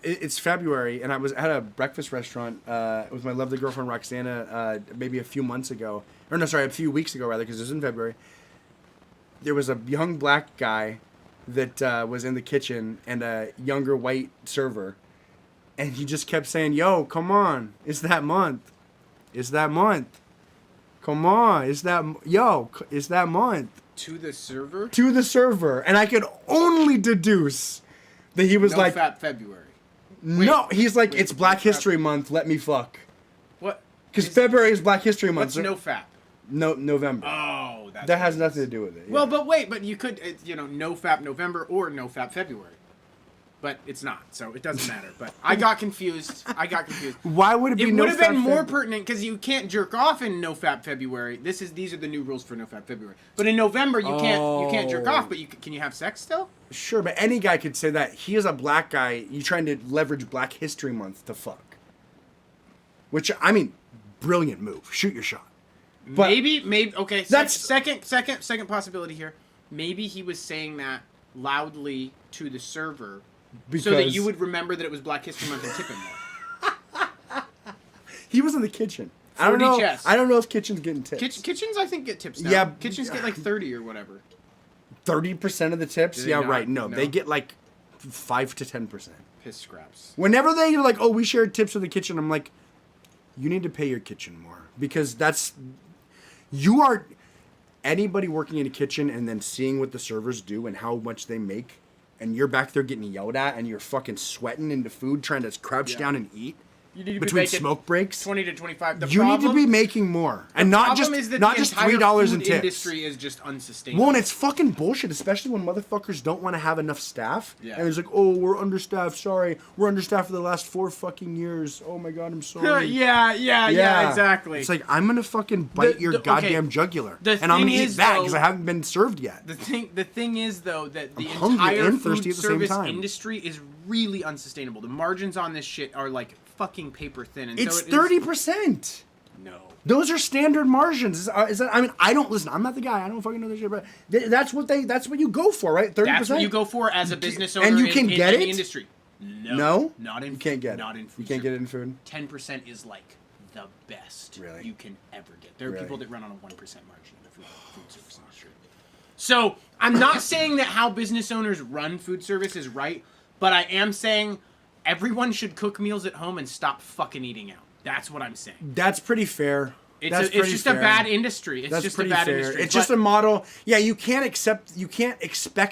It's February, and I had a breakfast restaurant with my lovely girlfriend Roxana maybe a few weeks ago, rather, because it was in February. There was a young black guy that was in the kitchen and a younger white server, and he just kept saying, "Yo, come on, it's that month, come on, it's that month." To the server? To the server, and I could only deduce that he was like, Fat February. No, he's like, it's Black History Month, let me fuck. What? Because February is Black History Month. What's no fap? No, November. Oh, that has nothing to do with it. Yeah. Well, but you could, no fap November or no fap February. But it's not, so it doesn't matter. But I got confused. Why would it be no fap? It would have been more pertinent because you can't jerk off in no fap February. These are the new rules for no fap February. But in November you can't jerk off. But can you have sex still? Sure, but any guy could say that. He is a black guy. You trying to leverage Black History Month to fuck? Which, I mean, brilliant move. Shoot your shot. But maybe okay. That's second possibility here. Maybe he was saying that loudly to the server. So that you would remember that it was Black History Month and tip him more. He was in the kitchen. 40 chess. I don't know if kitchens getting tips. Kitchens, I think, get tips now. Yeah. Kitchens get like 30 or whatever. 30% of the tips? Yeah, not? right. No, they get like 5 to 10%. Piss scraps. Whenever they're like, oh, we share tips with the kitchen, I'm like, you need to pay your kitchen more. Because anybody working in a kitchen and then seeing what the servers do and how much they make, and you're back there getting yelled at and you're fucking sweating into food trying to crouch down and eat. You need to between be smoke breaks. 20 to 25. You need to be making more, and not just $3 in tips. The industry is just unsustainable. Well, and it's fucking bullshit, especially when motherfuckers don't want to have enough staff. Yeah. And it's like, oh, we're understaffed. Sorry, we're understaffed for the last 4 fucking years. Oh my god, I'm sorry. yeah, exactly. It's like, I'm gonna fucking bite your goddamn jugular, and I'm gonna eat that because I haven't been served yet. The thing is though that the I'm entire food service industry is really unsustainable. The margins on this shit are like fucking paper thin, and it's so 30%. No, those are standard margins. I mean, I don't listen. I'm not the guy. I don't fucking know this shit. But that's what you go for, right? 30%. That's what you go for as a business owner. And you can get it in the industry. No, not in. You can't get it. Not in food. You can't get it in food. 10% is like the best you can ever get. There are people that run on a 1% margin in the food service industry. So I'm not saying that how business owners run food service is right, but I am saying everyone should cook meals at home and stop fucking eating out. That's what I'm saying. That's pretty fair. It's just a bad industry. It's just a bad industry. It's just a model. Yeah, you can't expect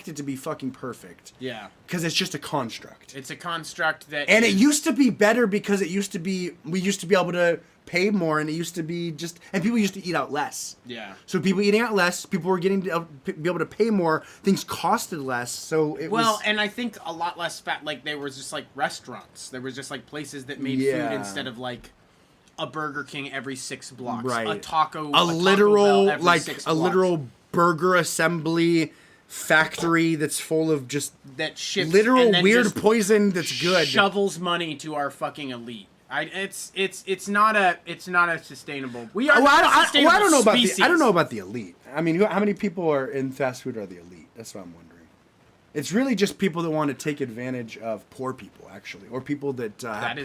it to be fucking perfect. Yeah. Because it's just a construct. It's a construct that. And it used to be better because we used to be able to pay more, and it used to be and people used to eat out less. Yeah. So people eating out less, people were getting to be able to pay more. Things costed less, so it was. Well, and I think a lot less fat. Like there was just like restaurants. There was just like places that made food instead of like a Burger King every 6 blocks, right? a literal Taco Bell every 6 blocks. Literal burger assembly factory that's full of just that ships literal weird poison that's good. Shovels money to our fucking elite. It's not a sustainable. We are. I don't know about the elite. I mean, how many people are in fast food are the elite? That's what I'm wondering. It's really just people that want to take advantage of poor people, actually, or people that have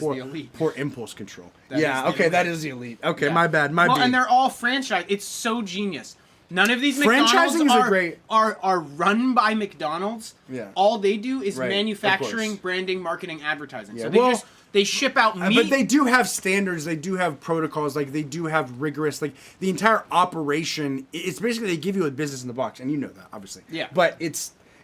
poor impulse control. That is the elite. Okay, my bad. And they're all franchise. It's so genius. None of these McDonald's are run by McDonald's. Yeah. All they do is manufacturing, branding, marketing, advertising. Yeah. So They ship out meat. But they do have standards. They do have protocols. Like, they do have rigorous, like, the entire operation. It's basically they give you a business in the box. And you know that, obviously. Yeah. But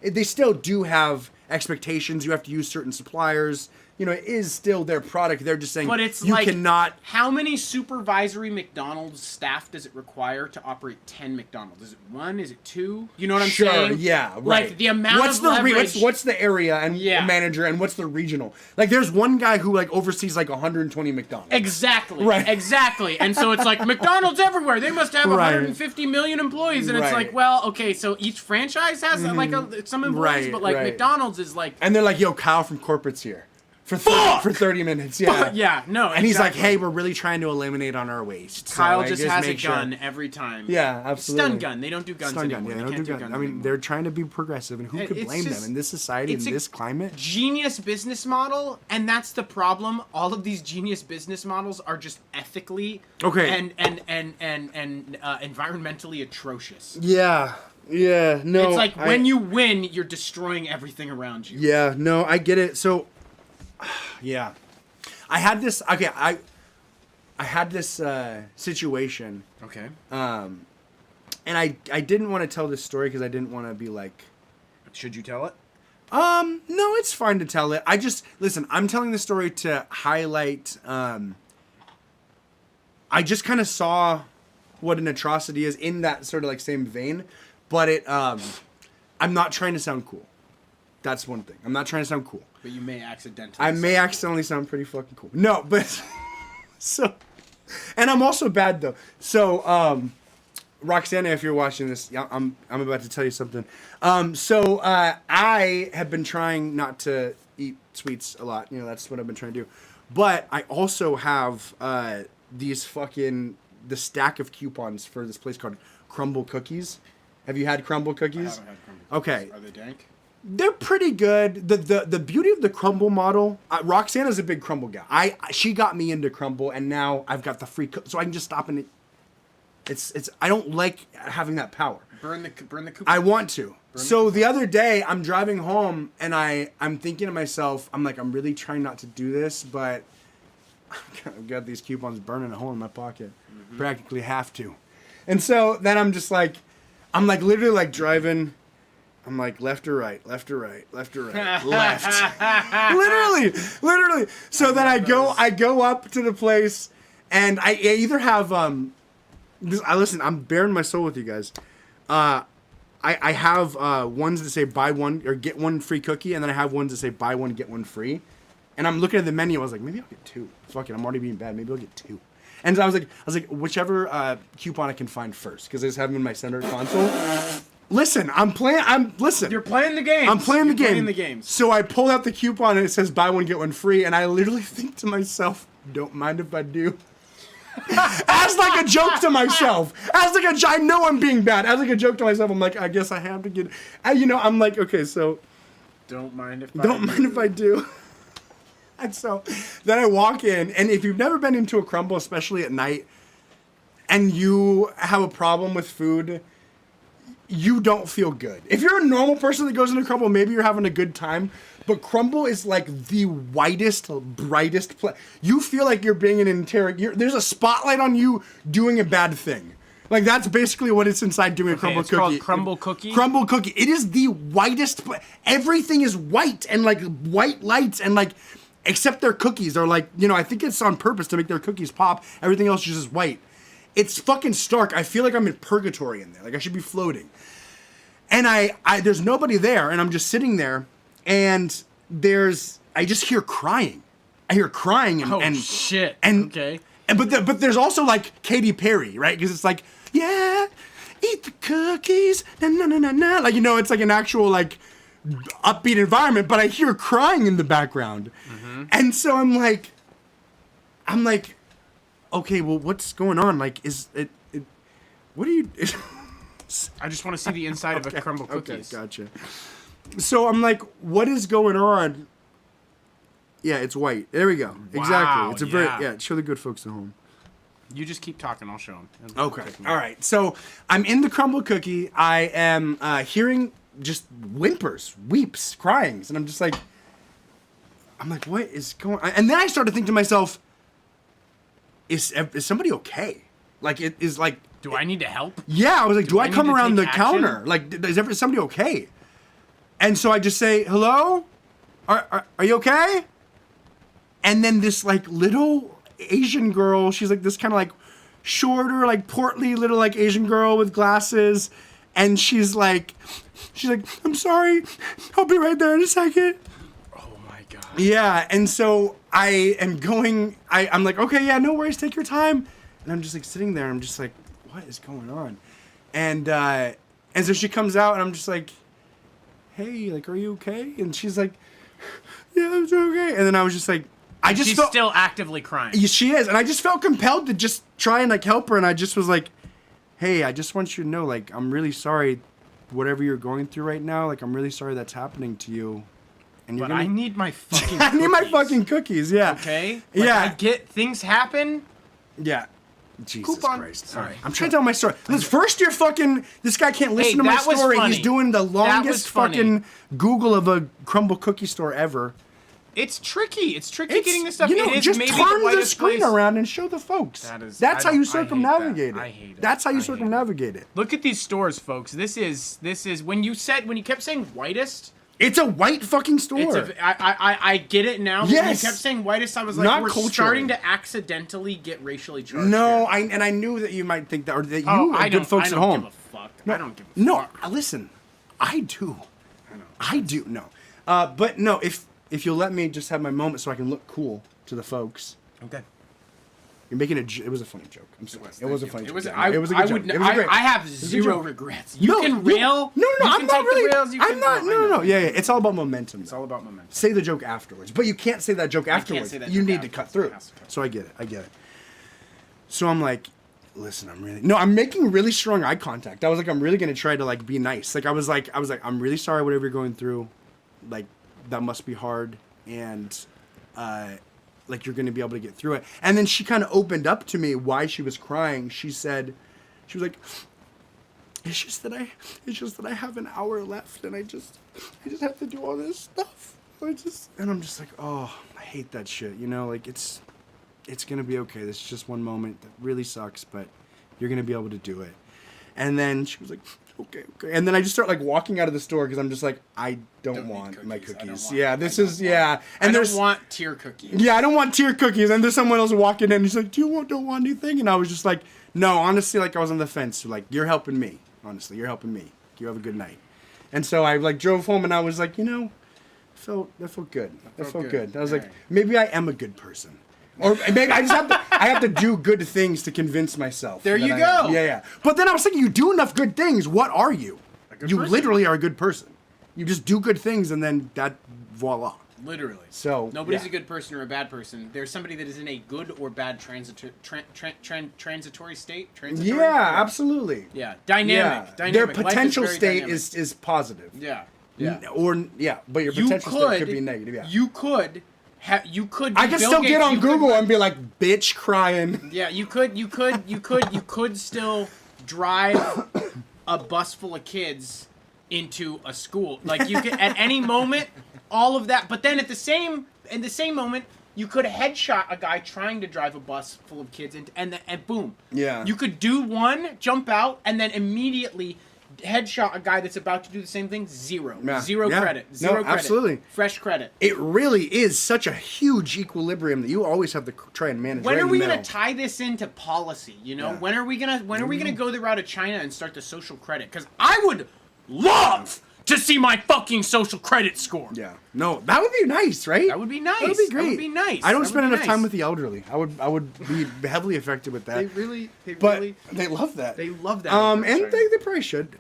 they still do have expectations. You have to use certain suppliers. You know, it is still their product. They're just saying, but it's you like, cannot. How many supervisory McDonald's staff does it require to operate 10 McDonald's? Is it 1? Is it 2? You know what I'm saying? Yeah, right. Like, the amount of leverage. What's the area and manager and what's the regional? Like, there's one guy who, like, oversees, like, 120 McDonald's. Exactly. Right. Exactly. And so it's like, McDonald's everywhere. They must have 150 million employees. And it's like, well, okay, so each franchise has, like, some employees, but, like, McDonald's is, like... And they're like, yo, Kyle from corporate's here. For 30 minutes, yeah. Yeah, no, and he's like, hey, we're really trying to eliminate on our waste. Kyle just has a gun every time. Yeah, absolutely. Stun gun. They don't do guns anymore. Yeah, they don't do guns. I mean, they're trying to be progressive, and who could blame them in this society, in this climate? Genius business model, and that's the problem. All of these genius business models are just ethically and environmentally atrocious. Yeah. Yeah, no. It's like when you win, you're destroying everything around you. Yeah, no, I get it. So... Yeah, I had this. Okay, I had this situation. Okay. And I didn't want to tell this story because I didn't want to be like. Should you tell it? No, it's fine to tell it. Listen. I'm telling the story to highlight. I just kind of saw what an atrocity is in that sort of like same vein, but I'm not trying to sound cool. That's one thing. I'm not trying to sound cool. But you may accidentally. I may accidentally sound pretty fucking cool. No, but so, and I'm also bad though. So, Roxana, if you're watching this, I'm about to tell you something. I have been trying not to eat sweets a lot. You know, that's what I've been trying to do. But I also have these the stack of coupons for this place called Crumble Cookies. Have you had Crumble Cookies? I haven't had Crumble Cookies. Okay. Are they dank? They're pretty good. The beauty of the crumble model. Roxana's a big crumble guy. She got me into crumble, and now I've got the free, so I can just stop and it's. I don't like having that power. Burn the coupon. I want to. So the other day, I'm driving home, and I'm thinking to myself, I'm like, I'm really trying not to do this, but I've got these coupons burning a hole in my pocket. Mm-hmm. Practically have to. And so then I'm just like, literally like driving. I'm like, left or right, left or right, left or right, left. literally. So then I go up to the place, and I either have listen, I'm bearing my soul with you guys. I have ones that say buy one or get one free cookie, and then I have ones that say buy one get one free. And I'm looking at the menu. I was like, maybe I'll get 2. Fuck it, I'm already being bad. Maybe I'll get 2. And I was like, whichever coupon I can find first, because I just have them in my center console. Listen, listen. You're playing the game. I'm playing the game. Playing the games. So I pull out the coupon and it says buy one get one free, and I literally think to myself, don't mind if I do. As like a joke to myself. I know I'm being bad. As like a joke to myself, I'm like, I guess I have to get. I'm like, okay, so. Don't mind if I do. And so then I walk in, and if you've never been into a crumble, especially at night, and you have a problem with food, you don't feel good. If you're a normal person that goes into crumble, maybe you're having a good time, but crumble is like the whitest, brightest place. You feel like you're being there's a spotlight on you doing a bad thing. Like, that's basically what it's inside doing a crumble cookie. Called crumble cookie? Crumble cookie. It is the whitest. Everything is white and like white lights and like, except their cookies are like, I think it's on purpose to make their cookies pop. Everything else is just white. It's fucking stark. I feel like I'm in purgatory in there. Like, I should be floating. And there's nobody there, and I'm just sitting there, and I just hear crying. I hear crying and shit. And okay. But there's also like Katy Perry, right? Because it's like, yeah, eat the cookies, na na na na na. Like, it's like an actual like upbeat environment, but I hear crying in the background. Mm-hmm. And so I'm like, okay, well, what's going on? Like, is it what are you... I just want to see the inside of a crumble cookies. Okay, gotcha. So I'm like, what is going on? Yeah, it's white. There we go. Wow, exactly. It's a very show the good folks at home. You just keep talking. I'll show them. Okay. All right. So I'm in the crumble cookie. I am hearing just whimpers, weeps, cryings, and I'm just like, I'm like, what is going on? And then I started to think to myself, is somebody okay? Like, it is like... Do I need to help? Yeah, I was like, do I come around the counter? Action? Like, is somebody okay? And so I just say, hello? Are you okay? And then this, like, little Asian girl, she's like this kind of, like, shorter, like, portly little, like, Asian girl with glasses. And she's like, I'm sorry. I'll be right there in a second. Oh, my God. Yeah, and so I am going, I'm like, okay, yeah, no worries, take your time. And I'm just, like, sitting there, I'm just like, what is going on? And so she comes out, and I'm just like, hey, like, are you okay? And she's like, yeah, I'm okay. And then I was just like, She's still actively crying. She is, and I just felt compelled to just try and, like, help her, and I just was like, hey, I just want you to know, like, I'm really sorry, whatever you're going through right now, like, I'm really sorry that's happening to you. And I need my fucking I need my fucking cookies, yeah. Okay? Like, yeah. I get things happen. Yeah. Jesus Coupon. Christ. Sorry. I'm trying to tell my story. Listen, first you're fucking... This guy can't listen to my story. Funny. He's doing the longest fucking Google of a crumble cookie store ever. It's tricky. It's tricky getting this stuff. You know, it is just maybe turn the the screen place. around and show the folks. That's how you circumnavigate it. I hate it. That's how you circumnavigate it. Look at these stores, folks. This is when you kept saying whitest. It's a white fucking store. I get it now. But Yes. when you kept saying whitest, I was like, Not we're culturally. starting to accidentally get racially charged. No, here. I knew that you might think that, or that you Oh, are good folks at home. Give a fuck. No, I don't give a fuck. No, listen, I do. I do. No, but no. If you'll let me just have my moment so I can look cool to the folks. Okay. You're making it was a funny joke. I'm sorry. It was a funny joke. It was. Yeah, it was a good joke. It was great. I have a zero joke. regrets. You can you- rail. No, you I'm can not take the really. rails, you I'm can- not. No. Yeah. It's all about momentum. It's all about momentum. Say the joke afterwards, but you can't say that joke afterwards. say that You joke need to cut through. afterwards. It has to cut. So I get it. So I'm like, listen, I'm making really strong eye contact. I was like, I'm really gonna try to like be nice. Like I was like, I'm really sorry whatever you're going through. Like that must be hard, and like you're gonna be able to get through it. And then she kind of opened up to me why she was crying. She was like, it's just that I have an hour left, and I just have to do all this stuff. And I'm just like, oh, I hate that shit. You know, like it's gonna be okay. This is just one moment that really sucks, but you're gonna be able to do it. And then she was like, okay. And then I just start like walking out of the store because I'm just like, I don't want my cookies. Yeah, this is. And I there's don't want tier cookies. Yeah, I don't want tier cookies. And there's someone else walking in. And he's like, don't want anything? And I was just like, no, honestly, like I was on the fence. So, like, you're helping me. Honestly, you're helping me. You have a good night. And so I like drove home and I was like, that felt good. That felt good. I was like, maybe I am a good person. Or maybe I just have to do good things to convince myself. There you go. Yeah. But then I was thinking, you do enough good things. What are you? You person. literally are a good person. You just do good things and then that, voila. Literally. So nobody's a good person or a bad person. There's somebody that is in a good or bad transitory state. Transitory? Yeah, absolutely. Yeah, dynamic. Their potential Life is state very dynamic. is positive. Yeah. But your potential state could be negative. Yeah. You could. I can still get on Google and be like, bitch crying. Yeah, you could still drive a bus full of kids into a school. Like you could at any moment, all of that. But then in the same moment, you could headshot a guy trying to drive a bus full of kids, and boom. Yeah. You could do one, jump out, and then immediately headshot a guy that's about to do the same thing. Zero. Yeah. Zero Yeah. credit. No, Zero credit. absolutely. Fresh credit. It really is such a huge equilibrium that you always have to try and manage. When right are we in the gonna middle. tie this into policy? You know, Yeah. when are we gonna go the route of China and start the social credit? Because I would love to see my fucking social credit score. Yeah. No, that would be nice, right? That would be nice. That would be great. That would be nice. I don't That spend would be enough time nice. with the elderly. I would be heavily affected with that. They really they love that. they love that. And they probably should.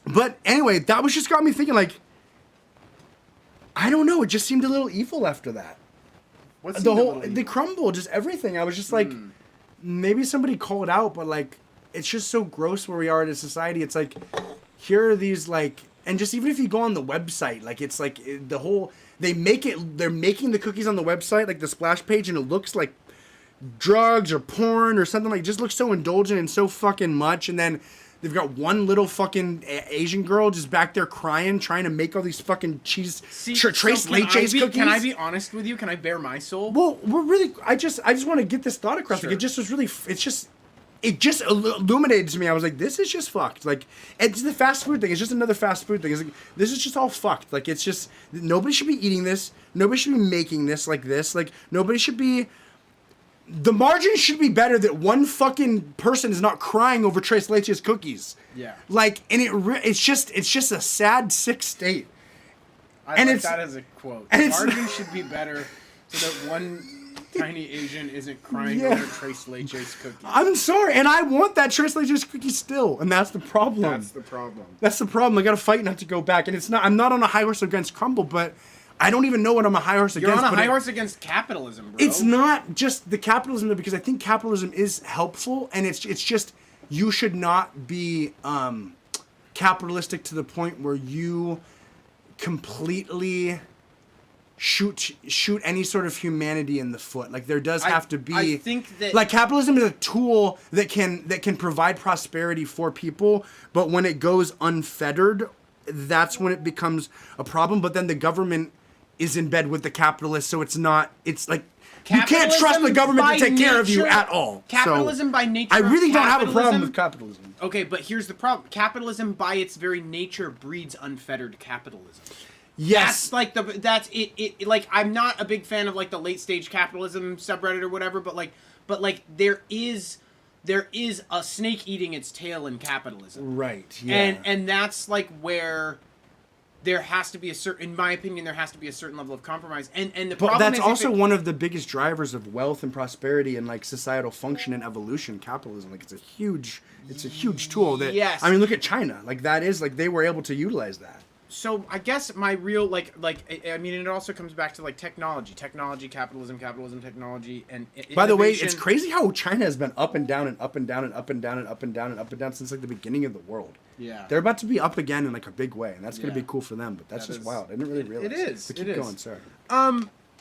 But anyway, that was just got me thinking, like, I don't know, it just seemed a little evil after that. What's The crumble, just everything. I was just like, maybe somebody called out, but like, it's just so gross where we are in a society. It's like, here are these like, and just even if you go on the website, like it's like the whole, they're making the cookies on the website, like the splash page, and it looks like drugs or porn or something, like, it just looks so indulgent and so fucking much. And then They've got one little fucking Asian girl just back there crying, trying to make all these fucking cheese tres leches cookies. Can I be honest with you? Can I bare my soul? Well, we're really. I just want to get this thought across. Sure. Like, it just was really. It just illuminated to me. I was like, this is just fucked. Like, it's the fast food thing. It's just another fast food thing. It's like, this is just all fucked. Like, it's just, nobody should be eating this. Nobody should be making this like this. Like, nobody should be, the margin should be better that one fucking person is not crying over Tres Leches cookies. Yeah. Like, and it's just a sad, sick state. I like that as a quote. The margin should be better so that one tiny Asian isn't crying over Tres Leches cookies. I'm sorry, and I want that Tres Leches cookie still, and that's the problem. That's the problem. That's the problem. I gotta fight not to go back, and it's not. I'm not on a high horse against Crumble, but I don't even know what I'm a high horse against. You're on a high horse against capitalism, bro. It's not just the capitalism, though, because I think capitalism is helpful, and it's just you should not be capitalistic to the point where you completely shoot any sort of humanity in the foot. Like, there does have to be. I think that, like, capitalism is a tool that can provide prosperity for people, but when it goes unfettered, that's when it becomes a problem. But then the government is in bed with the capitalists, so it's like you can't trust the government to take care of you at all. Capitalism by nature. I really don't have a problem with capitalism. Okay, but here's the problem. Capitalism by its very nature breeds unfettered capitalism. Yes. That's it. Like, I'm not a big fan of like the late stage capitalism subreddit or whatever, but there is a snake eating its tail in capitalism. Right. Yeah. And that's like where there has to be in my opinion, there has to be a certain level of compromise. And the problem that's is also one of the biggest drivers of wealth and prosperity and like societal function and evolution. Capitalism, like, it's a huge tool that. Yes. I mean, look at China. Like, that is like they were able to utilize that. So I guess my real I mean, it also comes back to like technology, capitalism, technology, and by the way, it's crazy how China has been up and down and up and down and up and down and up and down and up and down since like the beginning of the world. Yeah, they're about to be up again in like a big way, and that's going to be cool for them. But that's just wild. I didn't really realize. It is. But keep going, sorry.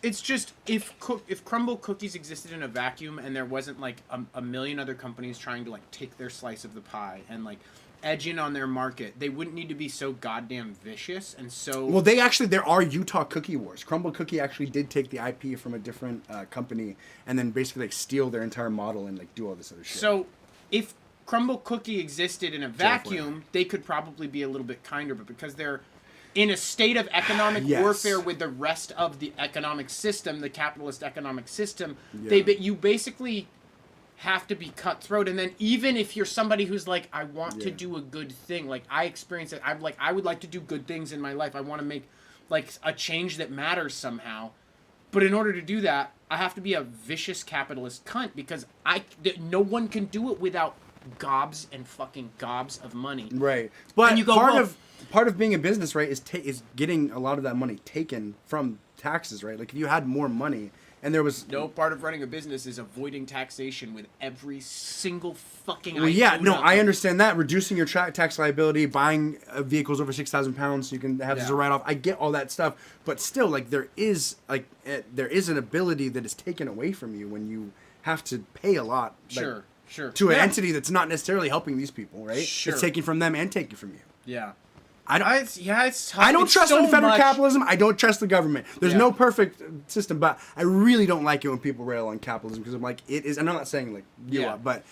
It's just if Crumble Cookies existed in a vacuum and there wasn't like a million other companies trying to like take their slice of the pie and like edge in on their market, they wouldn't need to be so goddamn vicious and so. Well, there are Utah cookie wars. Crumble Cookie actually did take the IP from a different company and then basically like steal their entire model and like do all this other shit. So, if Crumble Cookie existed in a vacuum, they could probably be a little bit kinder, but because they're in a state of economic warfare with the rest of the economic system, the capitalist economic system, you basically have to be cutthroat. And then even if you're somebody who's like, I want to do a good thing, like I experience it, I would like to do good things in my life. I want to make like a change that matters somehow. But in order to do that, I have to be a vicious capitalist cunt because no one can do it without gobs and fucking gobs of money. Right. But and you go, part of being a business, right, is getting a lot of that money taken from taxes, right? Like if you had more money and there was no part of running a business is avoiding taxation with every single fucking Well, yeah, no, I understand that. Reducing your tax liability, buying vehicles over 6,000 pounds so you can have as a write-off. I get all that stuff, but still, like there is an ability that is taken away from you when you have to pay a lot. Like, Sure. To an entity that's not necessarily helping these people, right? Sure. It's taking from them and taking from you. Yeah. It's tough. I don't it's trust so unfettered much. capitalism. I don't trust the government. There's no perfect system, but I really don't like it when people rail on capitalism because I'm like, it is. And I'm not saying like you are, but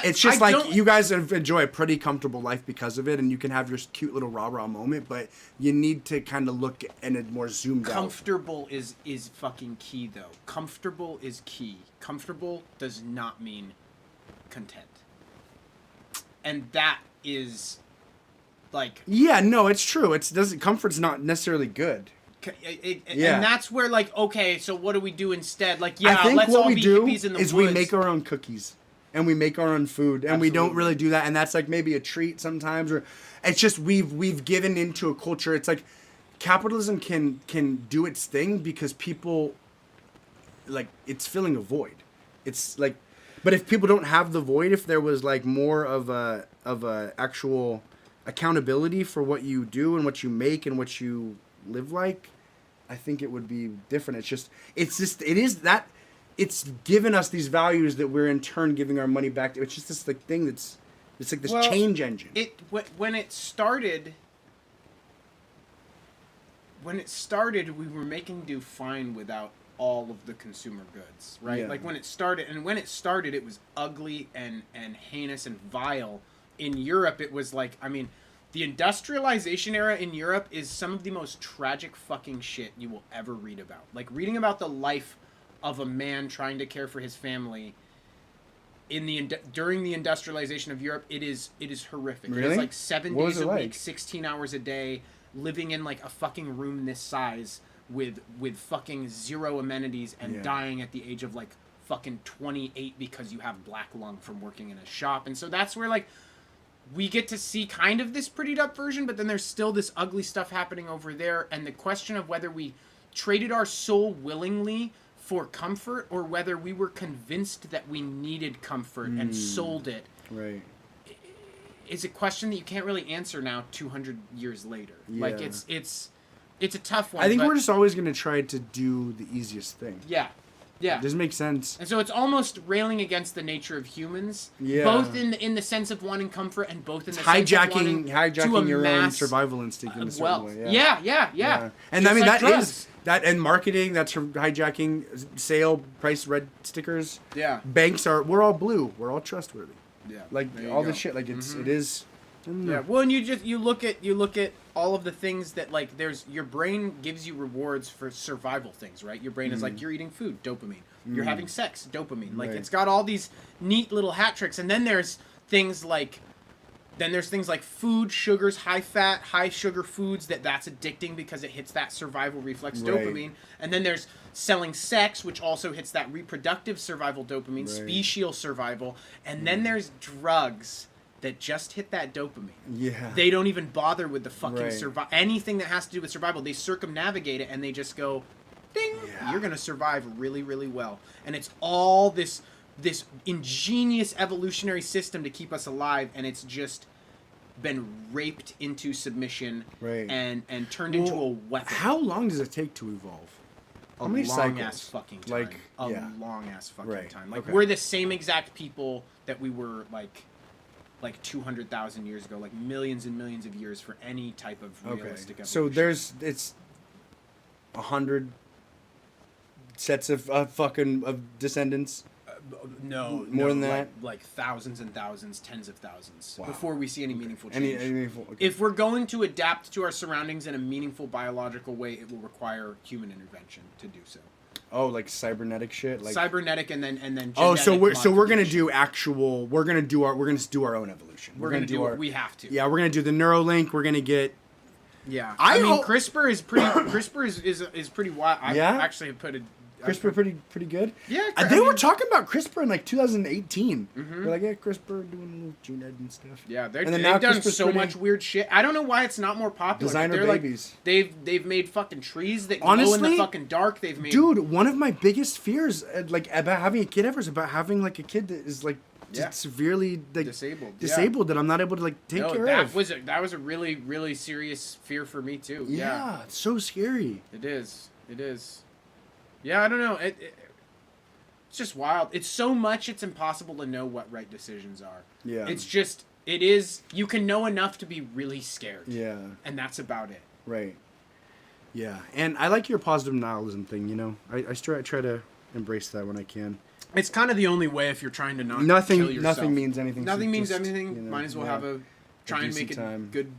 it's just like you guys enjoy a pretty comfortable life because of it, and you can have your cute little rah-rah moment, but you need to kind of look in a more zoomed out. Comfortable is fucking key, though. Comfortable is key. Comfortable does not mean content, and that is. Like, yeah, no, it's true. Comfort's not necessarily good. And that's where, like, okay, so what do we do instead? Like, I think let's what all we be do hippies in the is woods. we make our own cookies and we make our own food, and we don't really do that. And that's like maybe a treat sometimes, or it's just we've given into a culture. It's like capitalism can do its thing because people like it's filling a void. It's like, but if people don't have the void, if there was like more of a actual accountability for what you do and what you make and what you live like, I think it would be different. It's given us these values that we're in turn giving our money back to. It's just this like thing that's It's like this change engine. When it started, we were making do fine without all of the consumer goods, right? Yeah. Like when it started, it was ugly and heinous and vile. In Europe, it was like, I mean, the industrialization era in Europe is some of the most tragic fucking shit you will ever read about. Like reading about the life of a man trying to care for his family during the industrialization of Europe, it is horrific. Really? It's like 7 What was days it a like? week, 16 hours a day, living in like a fucking room this size with fucking zero amenities and dying at the age of like fucking 28 because you have black lung from working in a shop. And so that's where like we get to see kind of this prettied up version, but then there's still this ugly stuff happening over there. And the question of whether we traded our soul willingly for comfort or whether we were convinced that we needed comfort and sold it, right, is a question that you can't really answer now 200 years later. Yeah. Like it's a tough one. I think we're just always going to try to do the easiest thing. Yeah. It doesn't make sense. And so it's almost railing against the nature of humans, both in the sense of wanting comfort and both in the sense of wanting hijacking your own amass survival instinct in a certain wealth. way. Yeah. And Just I mean like drugs. and marketing, that's from hijacking sale price red stickers. Yeah. We're all blue. We're all trustworthy. Yeah. Like all this shit, like it is. Yeah. Well, and you look at all of the things that like your brain gives you rewards for survival things, right? Your brain is like you're eating food, dopamine. You're having sex, dopamine. Like it's got all these neat little hat tricks, and then there's things like food, sugars, high fat, high sugar foods that's addicting because it hits that survival reflex dopamine. And then there's selling sex, which also hits that reproductive survival dopamine, special survival. And then there's drugs that just hit that dopamine. Yeah. They don't even bother with the fucking anything that has to do with survival. They circumnavigate it and they just go, ding, you're going to survive really, really well. And it's all this ingenious evolutionary system to keep us alive, and it's just been raped into submission and turned into a weapon. How long does it take to evolve? A long ass fucking time. Long ass fucking time. Like we're the same exact people that we were like 200,000 years ago, like millions and millions of years for any type of realistic evolution. So it's 100 sets of descendants. No, more than that. Like thousands and thousands, tens of thousands before we see any meaningful change. Any meaningful, If we're going to adapt to our surroundings in a meaningful biological way, it will require human intervention to do so. Oh, like cybernetic shit, like cybernetic, and then. So we're gonna do actual. We're gonna do our own evolution. We're gonna do we have to. Yeah, we're gonna do the Neuralink. We're gonna get. Yeah, I mean CRISPR is pretty. CRISPR is pretty wild. I actually have put a. CRISPR pretty good. Yeah, they were talking about CRISPR in like 2018. They're like, CRISPR doing a little gene ed and stuff. Yeah, they've done so much weird shit. I don't know why it's not more popular. Designer babies. Like, they've made fucking trees that glow in the fucking dark. They've made. Dude, one of my biggest fears, like about having a kid ever, is about having like a kid that is like just severely like disabled that I'm not able to like take care of. That was a really, really serious fear for me too. Yeah, it's so scary. It is. Yeah, I don't know. It's just wild. It's so much, it's impossible to know what right decisions are. Yeah. It is, you can know enough to be really scared. Yeah. And that's about it. Right. Yeah. And I like your positive nihilism thing, you know. I try to embrace that when I can. It's kind of the only way if you're trying to not kill yourself. Nothing means anything. Nothing means anything. You know, might as well have try and make a good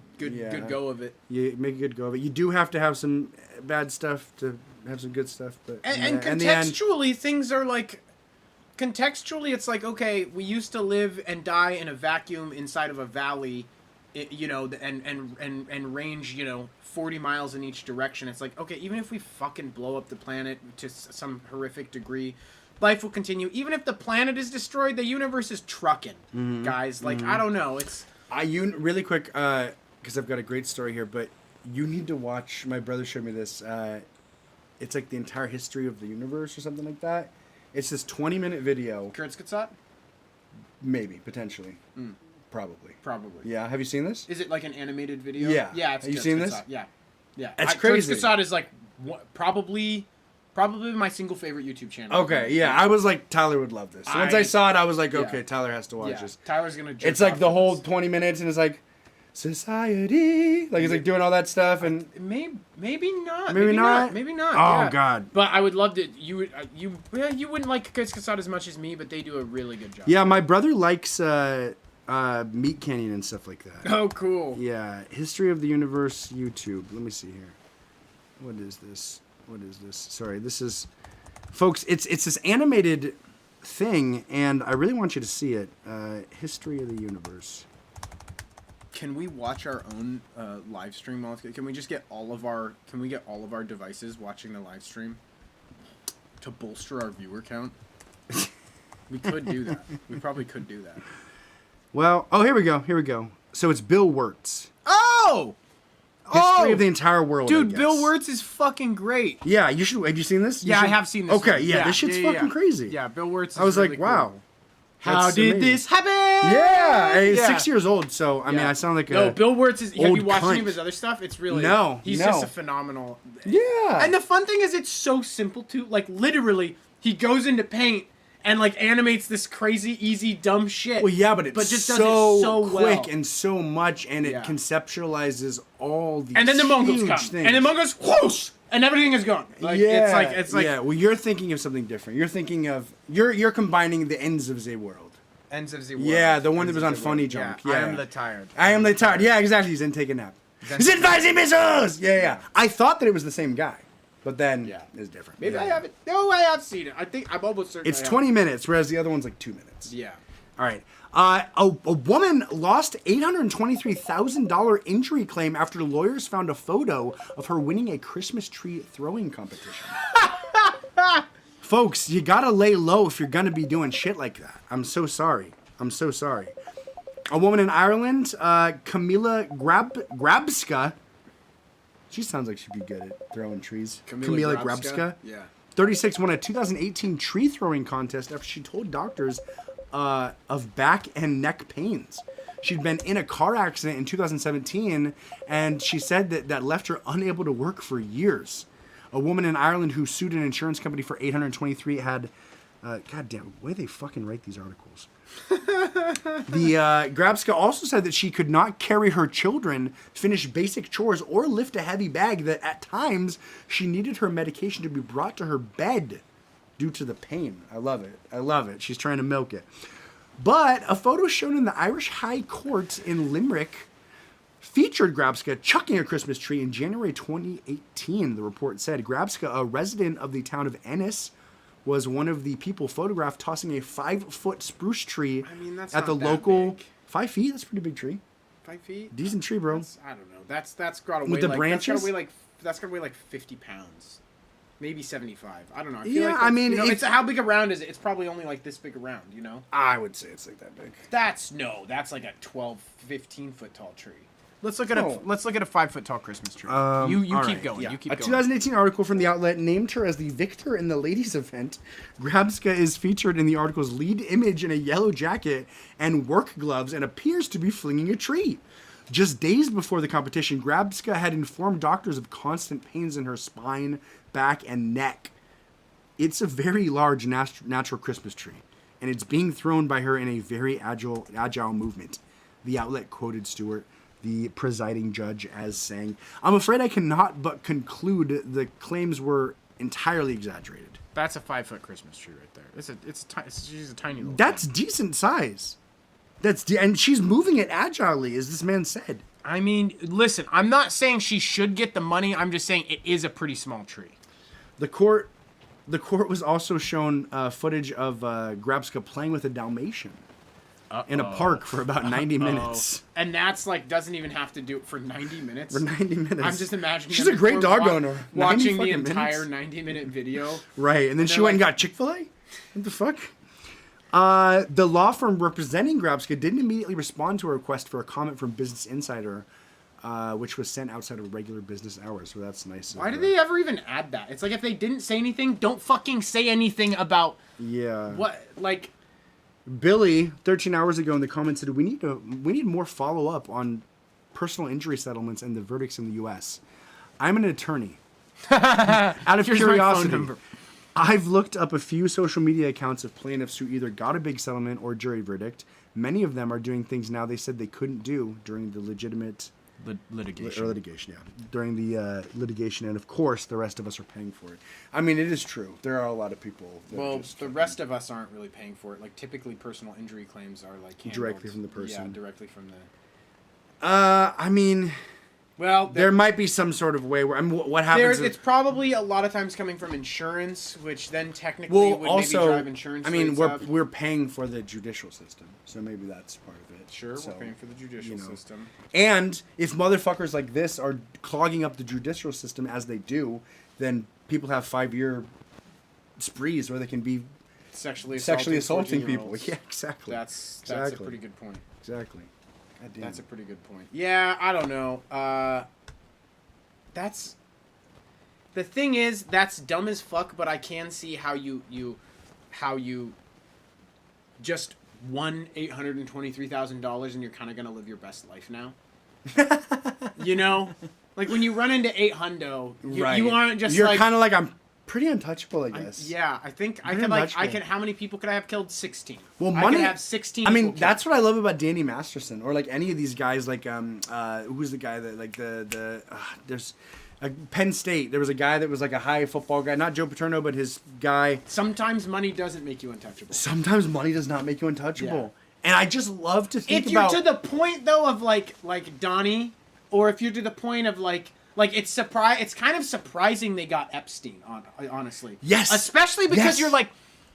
go of it. Yeah, make a good go of it. You do have to have some bad stuff to have some good stuff, but and contextually things are like it's like, okay, we used to live and die in a vacuum inside of a valley, you know, and range, you know, 40 miles in each direction. It's like, okay, even if we fucking blow up the planet to some horrific degree, life will continue. Even if the planet is destroyed, the universe is trucking, guys. Like, I don't know. You really quick, because I've got a great story here, but you need to watch. My brother showed me this. It's like the entire history of the universe or something like that. It's this 20-minute video. Kurzgesagt? Maybe, potentially. Probably. Yeah, have you seen this? Is it like an animated video? Yeah. Yeah, it's Have you seen this? Yeah. It's crazy. Kurzgesagt is like probably Probably my single favorite YouTube channel. Okay, yeah, I was like, Tyler would love this. So once I saw it, I was like, okay, Yeah. Tyler has to watch Yeah, this. Tyler's gonna. Jerk It's like off the to whole this. 20 minutes, and it's like, society. Like, it's like doing all that stuff, and Maybe not. Maybe not? Maybe not. Oh, yeah. God. But I would love to. You would. You wouldn't like Chris Casada as much as me, but they do a really good job. yeah, my brother likes Meat Canyon and stuff like that. Oh, cool. Yeah, History of the Universe YouTube. Let me see here. What is this? Sorry, this is, folks. It's this animated thing, and I really want you to see it. History of the Universe. Can we watch our own live stream? Can we just get all of our? Can we get all of our devices watching the live stream to bolster our viewer count? We could do that. We probably could do that. Well, here we go. So it's Bill Wirtz. Oh! History of the entire world. Dude, I guess. Bill Wirtz is fucking great. Yeah, you should. Have you seen this? I have seen this. Okay, one. yeah, this shit's fucking crazy. Yeah, Bill Wirtz is I was really like, wow. cool. How That's did amazing. this happen? Yeah, and he's Yeah. 6 years old, so I mean, I sound like No, a Bill Wirtz is. Have old you watched any cunt. of his other stuff? It's really No, He's no. just a phenomenal. yeah. And the fun thing is, it's so simple too. Like literally, he goes into paint and like animates this crazy, easy, dumb shit. Well, yeah, but it's just does so, it so quick well. and so much, and it Yeah. conceptualizes all these And then the Mongols huge come, things. and the Mongols whoosh, and everything is gone. Like it's like yeah. Well, you're thinking of something different. You're thinking of you're combining the ends of the world. Ends of the world. Yeah, the one that Ends was of on the Funny world. Junk. Yeah, I Yeah. am the tired. I am the tired. Yeah, exactly. He's in Take a Nap. He's advising missiles. Yeah. I thought that it was the same guy, but then it's different. Maybe Yeah. I haven't. No, I have seen it. I think I'm almost certain. It's I have. 20 minutes, whereas the other one's like 2 minutes. Yeah. All right. A woman lost $823,000 injury claim after lawyers found a photo of her winning a Christmas tree throwing competition. Folks, you gotta lay low if you're gonna be doing shit like that. I'm so sorry. A woman in Ireland, Camila Grabska. She sounds like she'd be good at throwing trees. Camila Grabska. Yeah. 36 won a 2018 tree throwing contest after she told doctors of back and neck pains. She'd been in a car accident in 2017, and she said that left her unable to work for years. A woman in Ireland who sued an insurance company for $823 had... God damn, why do they fucking write these articles? The Grabska also said that she could not carry her children, finish basic chores, or lift a heavy bag, that at times she needed her medication to be brought to her bed due to the pain. I love it. She's trying to milk it. But a photo shown in the Irish High Court in Limerick featured Grabska chucking a Christmas tree in January 2018, the report said. Grabska, a resident of the town of Ennis, was one of the people photographed tossing a 5-foot spruce tree That's at the not that local... big. 5 feet? That's a pretty big tree. 5 feet. Decent tree, bro. I don't know. That's got to weigh With the like, branches? That's gotta weigh like 50 pounds, maybe 75. I don't know. I feel Yeah, like I mean, it's how big a round is it? It's probably only like this big around. You know. I would say it's like that big. That's like a 12, 15 foot tall tree. Let's look at Oh. a 5-foot tall Christmas tree. You all keep right, going. yeah. You keep A going. 2018 article from the outlet named her as the victor in the ladies' event. Grabska is featured in the article's lead image in a yellow jacket and work gloves and appears to be flinging a tree. Just days before the competition, Grabska had informed doctors of constant pains in her spine, back, and neck. It's a very large natural Christmas tree, and it's being thrown by her in a very agile movement. The outlet quoted Stewart, the presiding judge, as saying, "I'm afraid I cannot but conclude the claims were entirely exaggerated." That's a 5-foot Christmas tree right there. She's a tiny little. That's decent size. And she's moving it agilely, as this man said. I mean, listen. I'm not saying she should get the money. I'm just saying it is a pretty small tree. The court was also shown footage of Grabska playing with a Dalmatian in a park for about 90 minutes. And that's like doesn't even have to do it for 90 minutes. For 90 minutes. I'm just imagining. She's a great dog owner. 90 Watching the fucking entire minutes. 90-minute video. Right, and then she they're went and like- got Chick-fil-A? What the fuck? The law firm representing Grabska didn't immediately respond to a request for a comment from Business Insider, which was sent outside of regular business hours, so that's nice. Why did they ever even add that? It's like if they didn't say anything, don't fucking say anything about Yeah. what, like... Billy, 13 hours ago in the comments said, we need more follow-up on personal injury settlements and the verdicts in the U.S. I'm an attorney. Out of Here's my phone curiosity, number. I've looked up a few social media accounts of plaintiffs who either got a big settlement or jury verdict. Many of them are doing things now they said they couldn't do during the legitimate litigation. During the litigation, and of course, the rest of us are paying for it. I mean, it is true. There are a lot of people. Well, the rest of us aren't really paying for it. Like, typically, personal injury claims are like handled directly from the person. Yeah, directly from the. I mean, well, there might be some sort of way where what happens. It's probably a lot of times coming from insurance, which then technically would also, maybe drive insurance. I mean, rates we're up. we're paying for the judicial system, so maybe that's part of it. Sure, so, we're paying for the judicial system. And if motherfuckers like this are clogging up the judicial system as they do, then people have 5-year sprees where they can be sexually assaulting people. Yeah, exactly. That's a pretty good point. Exactly. That's a pretty good point. Yeah, I don't know. That's the thing is that's dumb as fuck. But I can see how you just won $823,000 and you're kind of gonna live your best life now. You know, like when you run into 800, you aren't just. You're kind of like I'm pretty untouchable, I guess. I think I could how many people could I have killed? 16. Well, money. I could have 16. I mean, that's what I love about Danny Masterson, or like any of these guys. Like who's the guy that like there's Penn State. There was a guy that was like a high football guy, not Joe Paterno, but his guy. Sometimes money doesn't make you untouchable. Sometimes money does not make you untouchable, and I just love to think if you're to the point though of like Donnie, or if you're to the point of like it's kind of surprising they got Epstein on, honestly. Yes. Especially because you're like,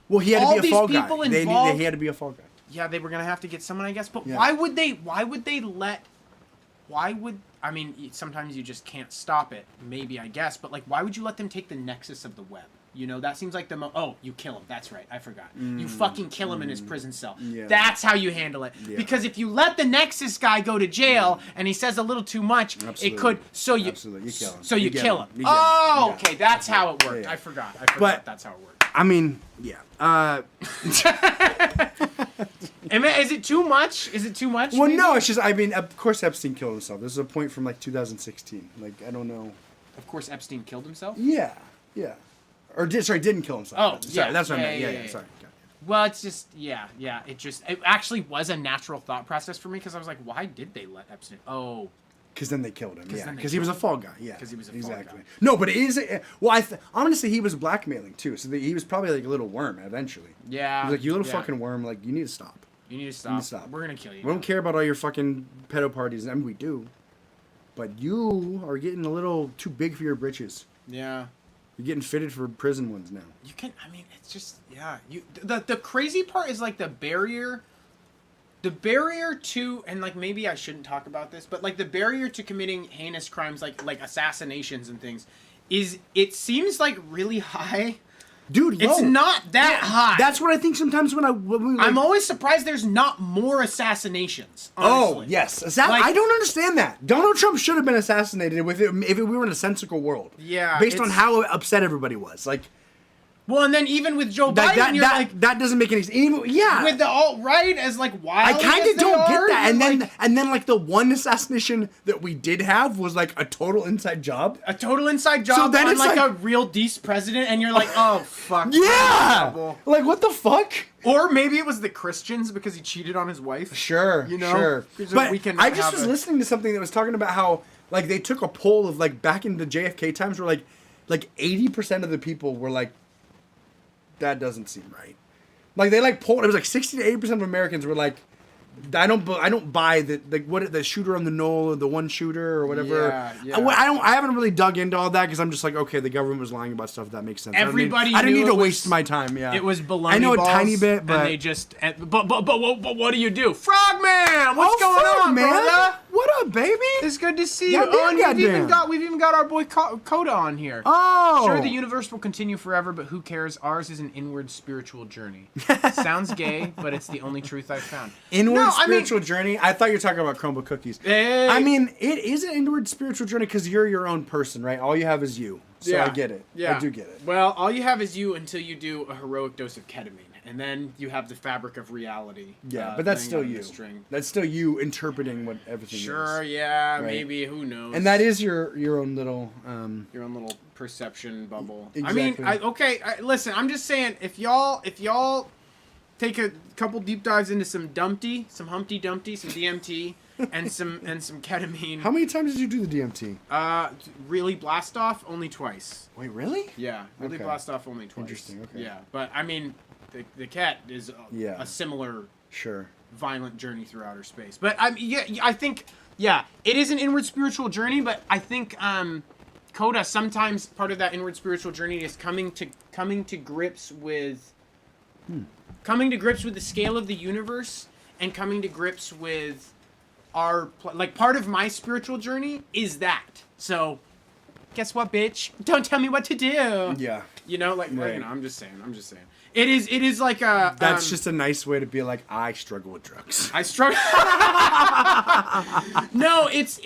well, he had to be a fall guy. Involved, he had to be a fall guy. Yeah, they were gonna have to get someone, I guess. But why would they let? I mean, sometimes you just can't stop it. Maybe, I guess. But like, why would you let them take the nexus of the web? You know, that seems like oh, you kill him. That's right. I forgot. You fucking kill him in his prison cell. Yeah. That's how you handle it. Yeah. Because if you let the Nexus guy go to jail and he says a little too much, it could. So you kill him. So you kill him. Oh, okay. That's how it worked. Yeah. I forgot. But that's how it worked. I mean, yeah. Is it too much? Is it too much? Well, maybe? No. It's just. I mean, of course, Epstein killed himself. This is a point from like 2016. Like, I don't know. Of course, Epstein killed himself. Yeah. Yeah. Or didn't kill himself. Oh, sorry, that's what I meant. Yeah, sorry. Well, it's just, it actually was a natural thought process for me because I was like, why did they let Epstein? Oh. Because then they killed him. Yeah, because he was a fall guy. Yeah, because he was a fall guy. No, but it is. Well, I'm going to say he was blackmailing too. So he was probably like a little worm eventually. Yeah. He was like, you little fucking worm. Like, you need to stop. You need to stop. We're going to kill you. We don't care about all your fucking pedo parties. I mean, we do. But you are getting a little too big for your britches. Yeah. You're getting fitted for prison ones now. You can. I mean, it's just the crazy part is like the barrier to, and like maybe I shouldn't talk about this, but like the barrier to committing heinous crimes like assassinations and things it seems like really high. Dude, it's not that high. That's what I think sometimes when I'm always surprised there's not more assassinations. Honestly. Oh, yes. I don't understand that. Donald Trump should have been assassinated if we were in a sensical world. Yeah. Based on how upset everybody was. Like, well, and then even with Joe Biden, that doesn't make any sense. Yeah. With the alt-right as like wild. I kind of don't get that. And then like the one assassination that we did have was like a total inside job. A total inside job. So then on it's like a real decent president, and you're like, oh fuck. Yeah. Like what the fuck? Or maybe it was the Christians because he cheated on his wife. Sure. You know. Sure. But I just was listening to something that was talking about how like they took a poll of like back in the JFK times where like 80% of the people were like, that doesn't seem right. Like they like polled. It was like 60 to 80% of Americans were like, I don't buy the shooter on the knoll or the one shooter or whatever. Yeah. I haven't really dug into all that because I'm just like, okay, the government was lying about stuff. That makes sense. I didn't need to waste my time. Yeah, it was baloney. I know balls, a tiny bit, but and they just. But what do you do, Frogman? What's going on, man? Brother? What up, baby? It's good to see you. We've even got our boy Coda on here. Oh, sure, the universe will continue forever, but who cares? Ours is an inward spiritual journey. Sounds gay, but it's the only truth I've found. Inward spiritual journey? I thought you were talking about Chromebook cookies. Hey. I mean, it is an inward spiritual journey because you're your own person, right? All you have is you. So I get it. Yeah. I do get it. Well, all you have is you until you do a heroic dose of ketamine. and then you have the fabric of reality. Yeah, but that's playing still on the you. string. That's still you interpreting what everything is. Sure, yeah, Right. maybe, who knows. And that is your own little. your own little perception bubble. Exactly. I mean, listen, I'm just saying, if y'all take a couple deep dives into some Humpty Dumpty, some DMT, and some ketamine. How many times did you do the DMT? Really blast off only twice. Wait, really? Yeah, really Okay. blast off only twice. Interesting, okay. Yeah, but I mean, the cat is Yeah. a similar Sure. violent journey through outer space. But I think it is an inward spiritual journey. But I think Coda, sometimes part of that inward spiritual journey is coming to grips with the scale of the universe, and coming to grips with part of my spiritual journey is that. So, guess what, bitch? Don't tell me what to do. Yeah. You know, Right. I'm just saying. It is like a. That's just a nice way to be like, I struggle with drugs. I struggle. No, it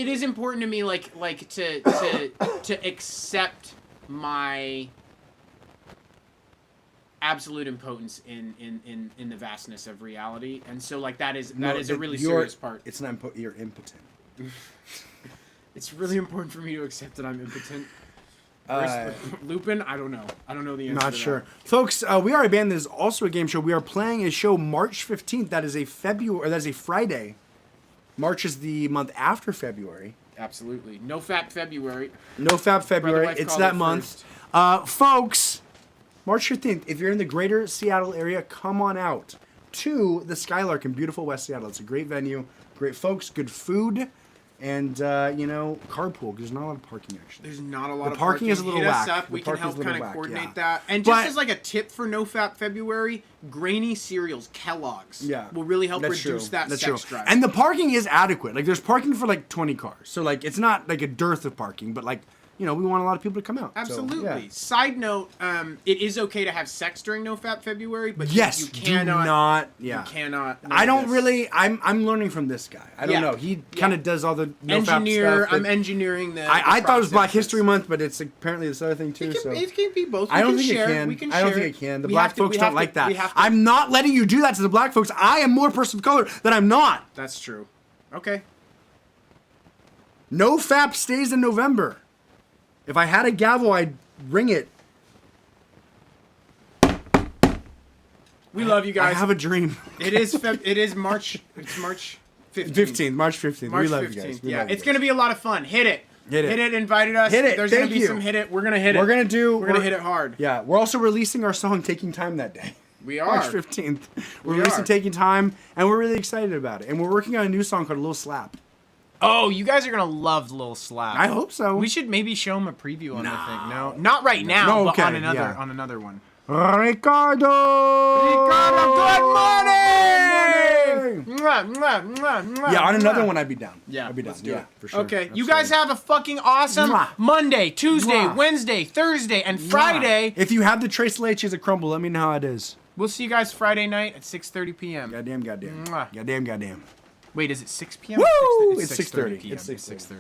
is important to me, like to accept my absolute impotence in the vastness of reality, and so like that is a really serious part. It's not you're impotent. It's really important for me to accept that I'm impotent. Uh, Lupin, I don't know the answer. Not to sure, that. folks. We are a band that is also a game show. We are playing a show March 15th. That is a Friday. March is the month after February. Absolutely, no fap February. No Fab February. Brotherwife It's called that it month. first. Folks, March 15th, if you're in the greater Seattle area, come on out to the Skylark in beautiful West Seattle. It's a great venue, great folks, good food, and, carpool, because there's not a lot of parking, actually. There's not a lot of parking is a little Hit us whack. up. The We can parking's help a little kind of whack, coordinate yeah. that. And But- just as like a tip for No Fap February, grainy cereals, Kellogg's, Yeah, will really help that's reduce true. that That's sex true. drive. And the parking is adequate. Like, there's parking for, 20 cars. So, it's not, a dearth of parking, but, we want a lot of people to come out. So, Absolutely. yeah. Side note, it is okay to have sex during No Fap February, but Yes, you cannot. do not. Yeah. You cannot. I don't this. really. I'm learning from this guy. I don't Yeah. know. He kind of does all the no Engineer. stuff. I'm engineering the. I thought it was Black processes. History Month, but it's apparently this other thing too. It can be both. I don't We think can it share. can. We can I don't share. think it can. The We black have to- folks we don't have like to- we that. have to- I'm not letting you do that to the black folks. I am more person of color than I'm not. That's true. Okay. No FAP stays in November. If I had a gavel, I'd ring it. We love you guys. I have a dream. It is March. It's March 15th. March 15th. March we love 15th. you guys. We Yeah, love you it's guys. gonna be a lot of fun. Hit it. Hit it. Invited us. Hit it. There's Thank gonna be you. some hit it. We're gonna hit it. We're gonna hit it hard. Yeah, we're also releasing our song "Taking Time" that day. We are. March 15th. We're We releasing are. "Taking Time," and we're really excited about it. And we're working on a new song called "A Little Slap." Oh, you guys are gonna love Lil Slap. I hope so. We should maybe show him a preview on the thing. No, not right now. No, but okay, on another yeah. on another one. Ricardo, good morning. morning! Mwah, mwah, mwah, mwah, Yeah, on another mwah. one, I'd be down. Yeah, I'd be down. let's do Yeah, it. for sure. Okay, you Absolutely. guys have a fucking awesome Mwah. Monday, Tuesday, Mwah. Wednesday, Thursday, and Friday. If you have the Tres Leches at Crumble, let me know how it is. We'll see you guys Friday night at 6:30 p.m. Goddamn. Mwah. Goddamn. Wait, is it 6 p.m.? Woo! or 6:30? It's 6:30. p.m. It's 6:30. 6:30.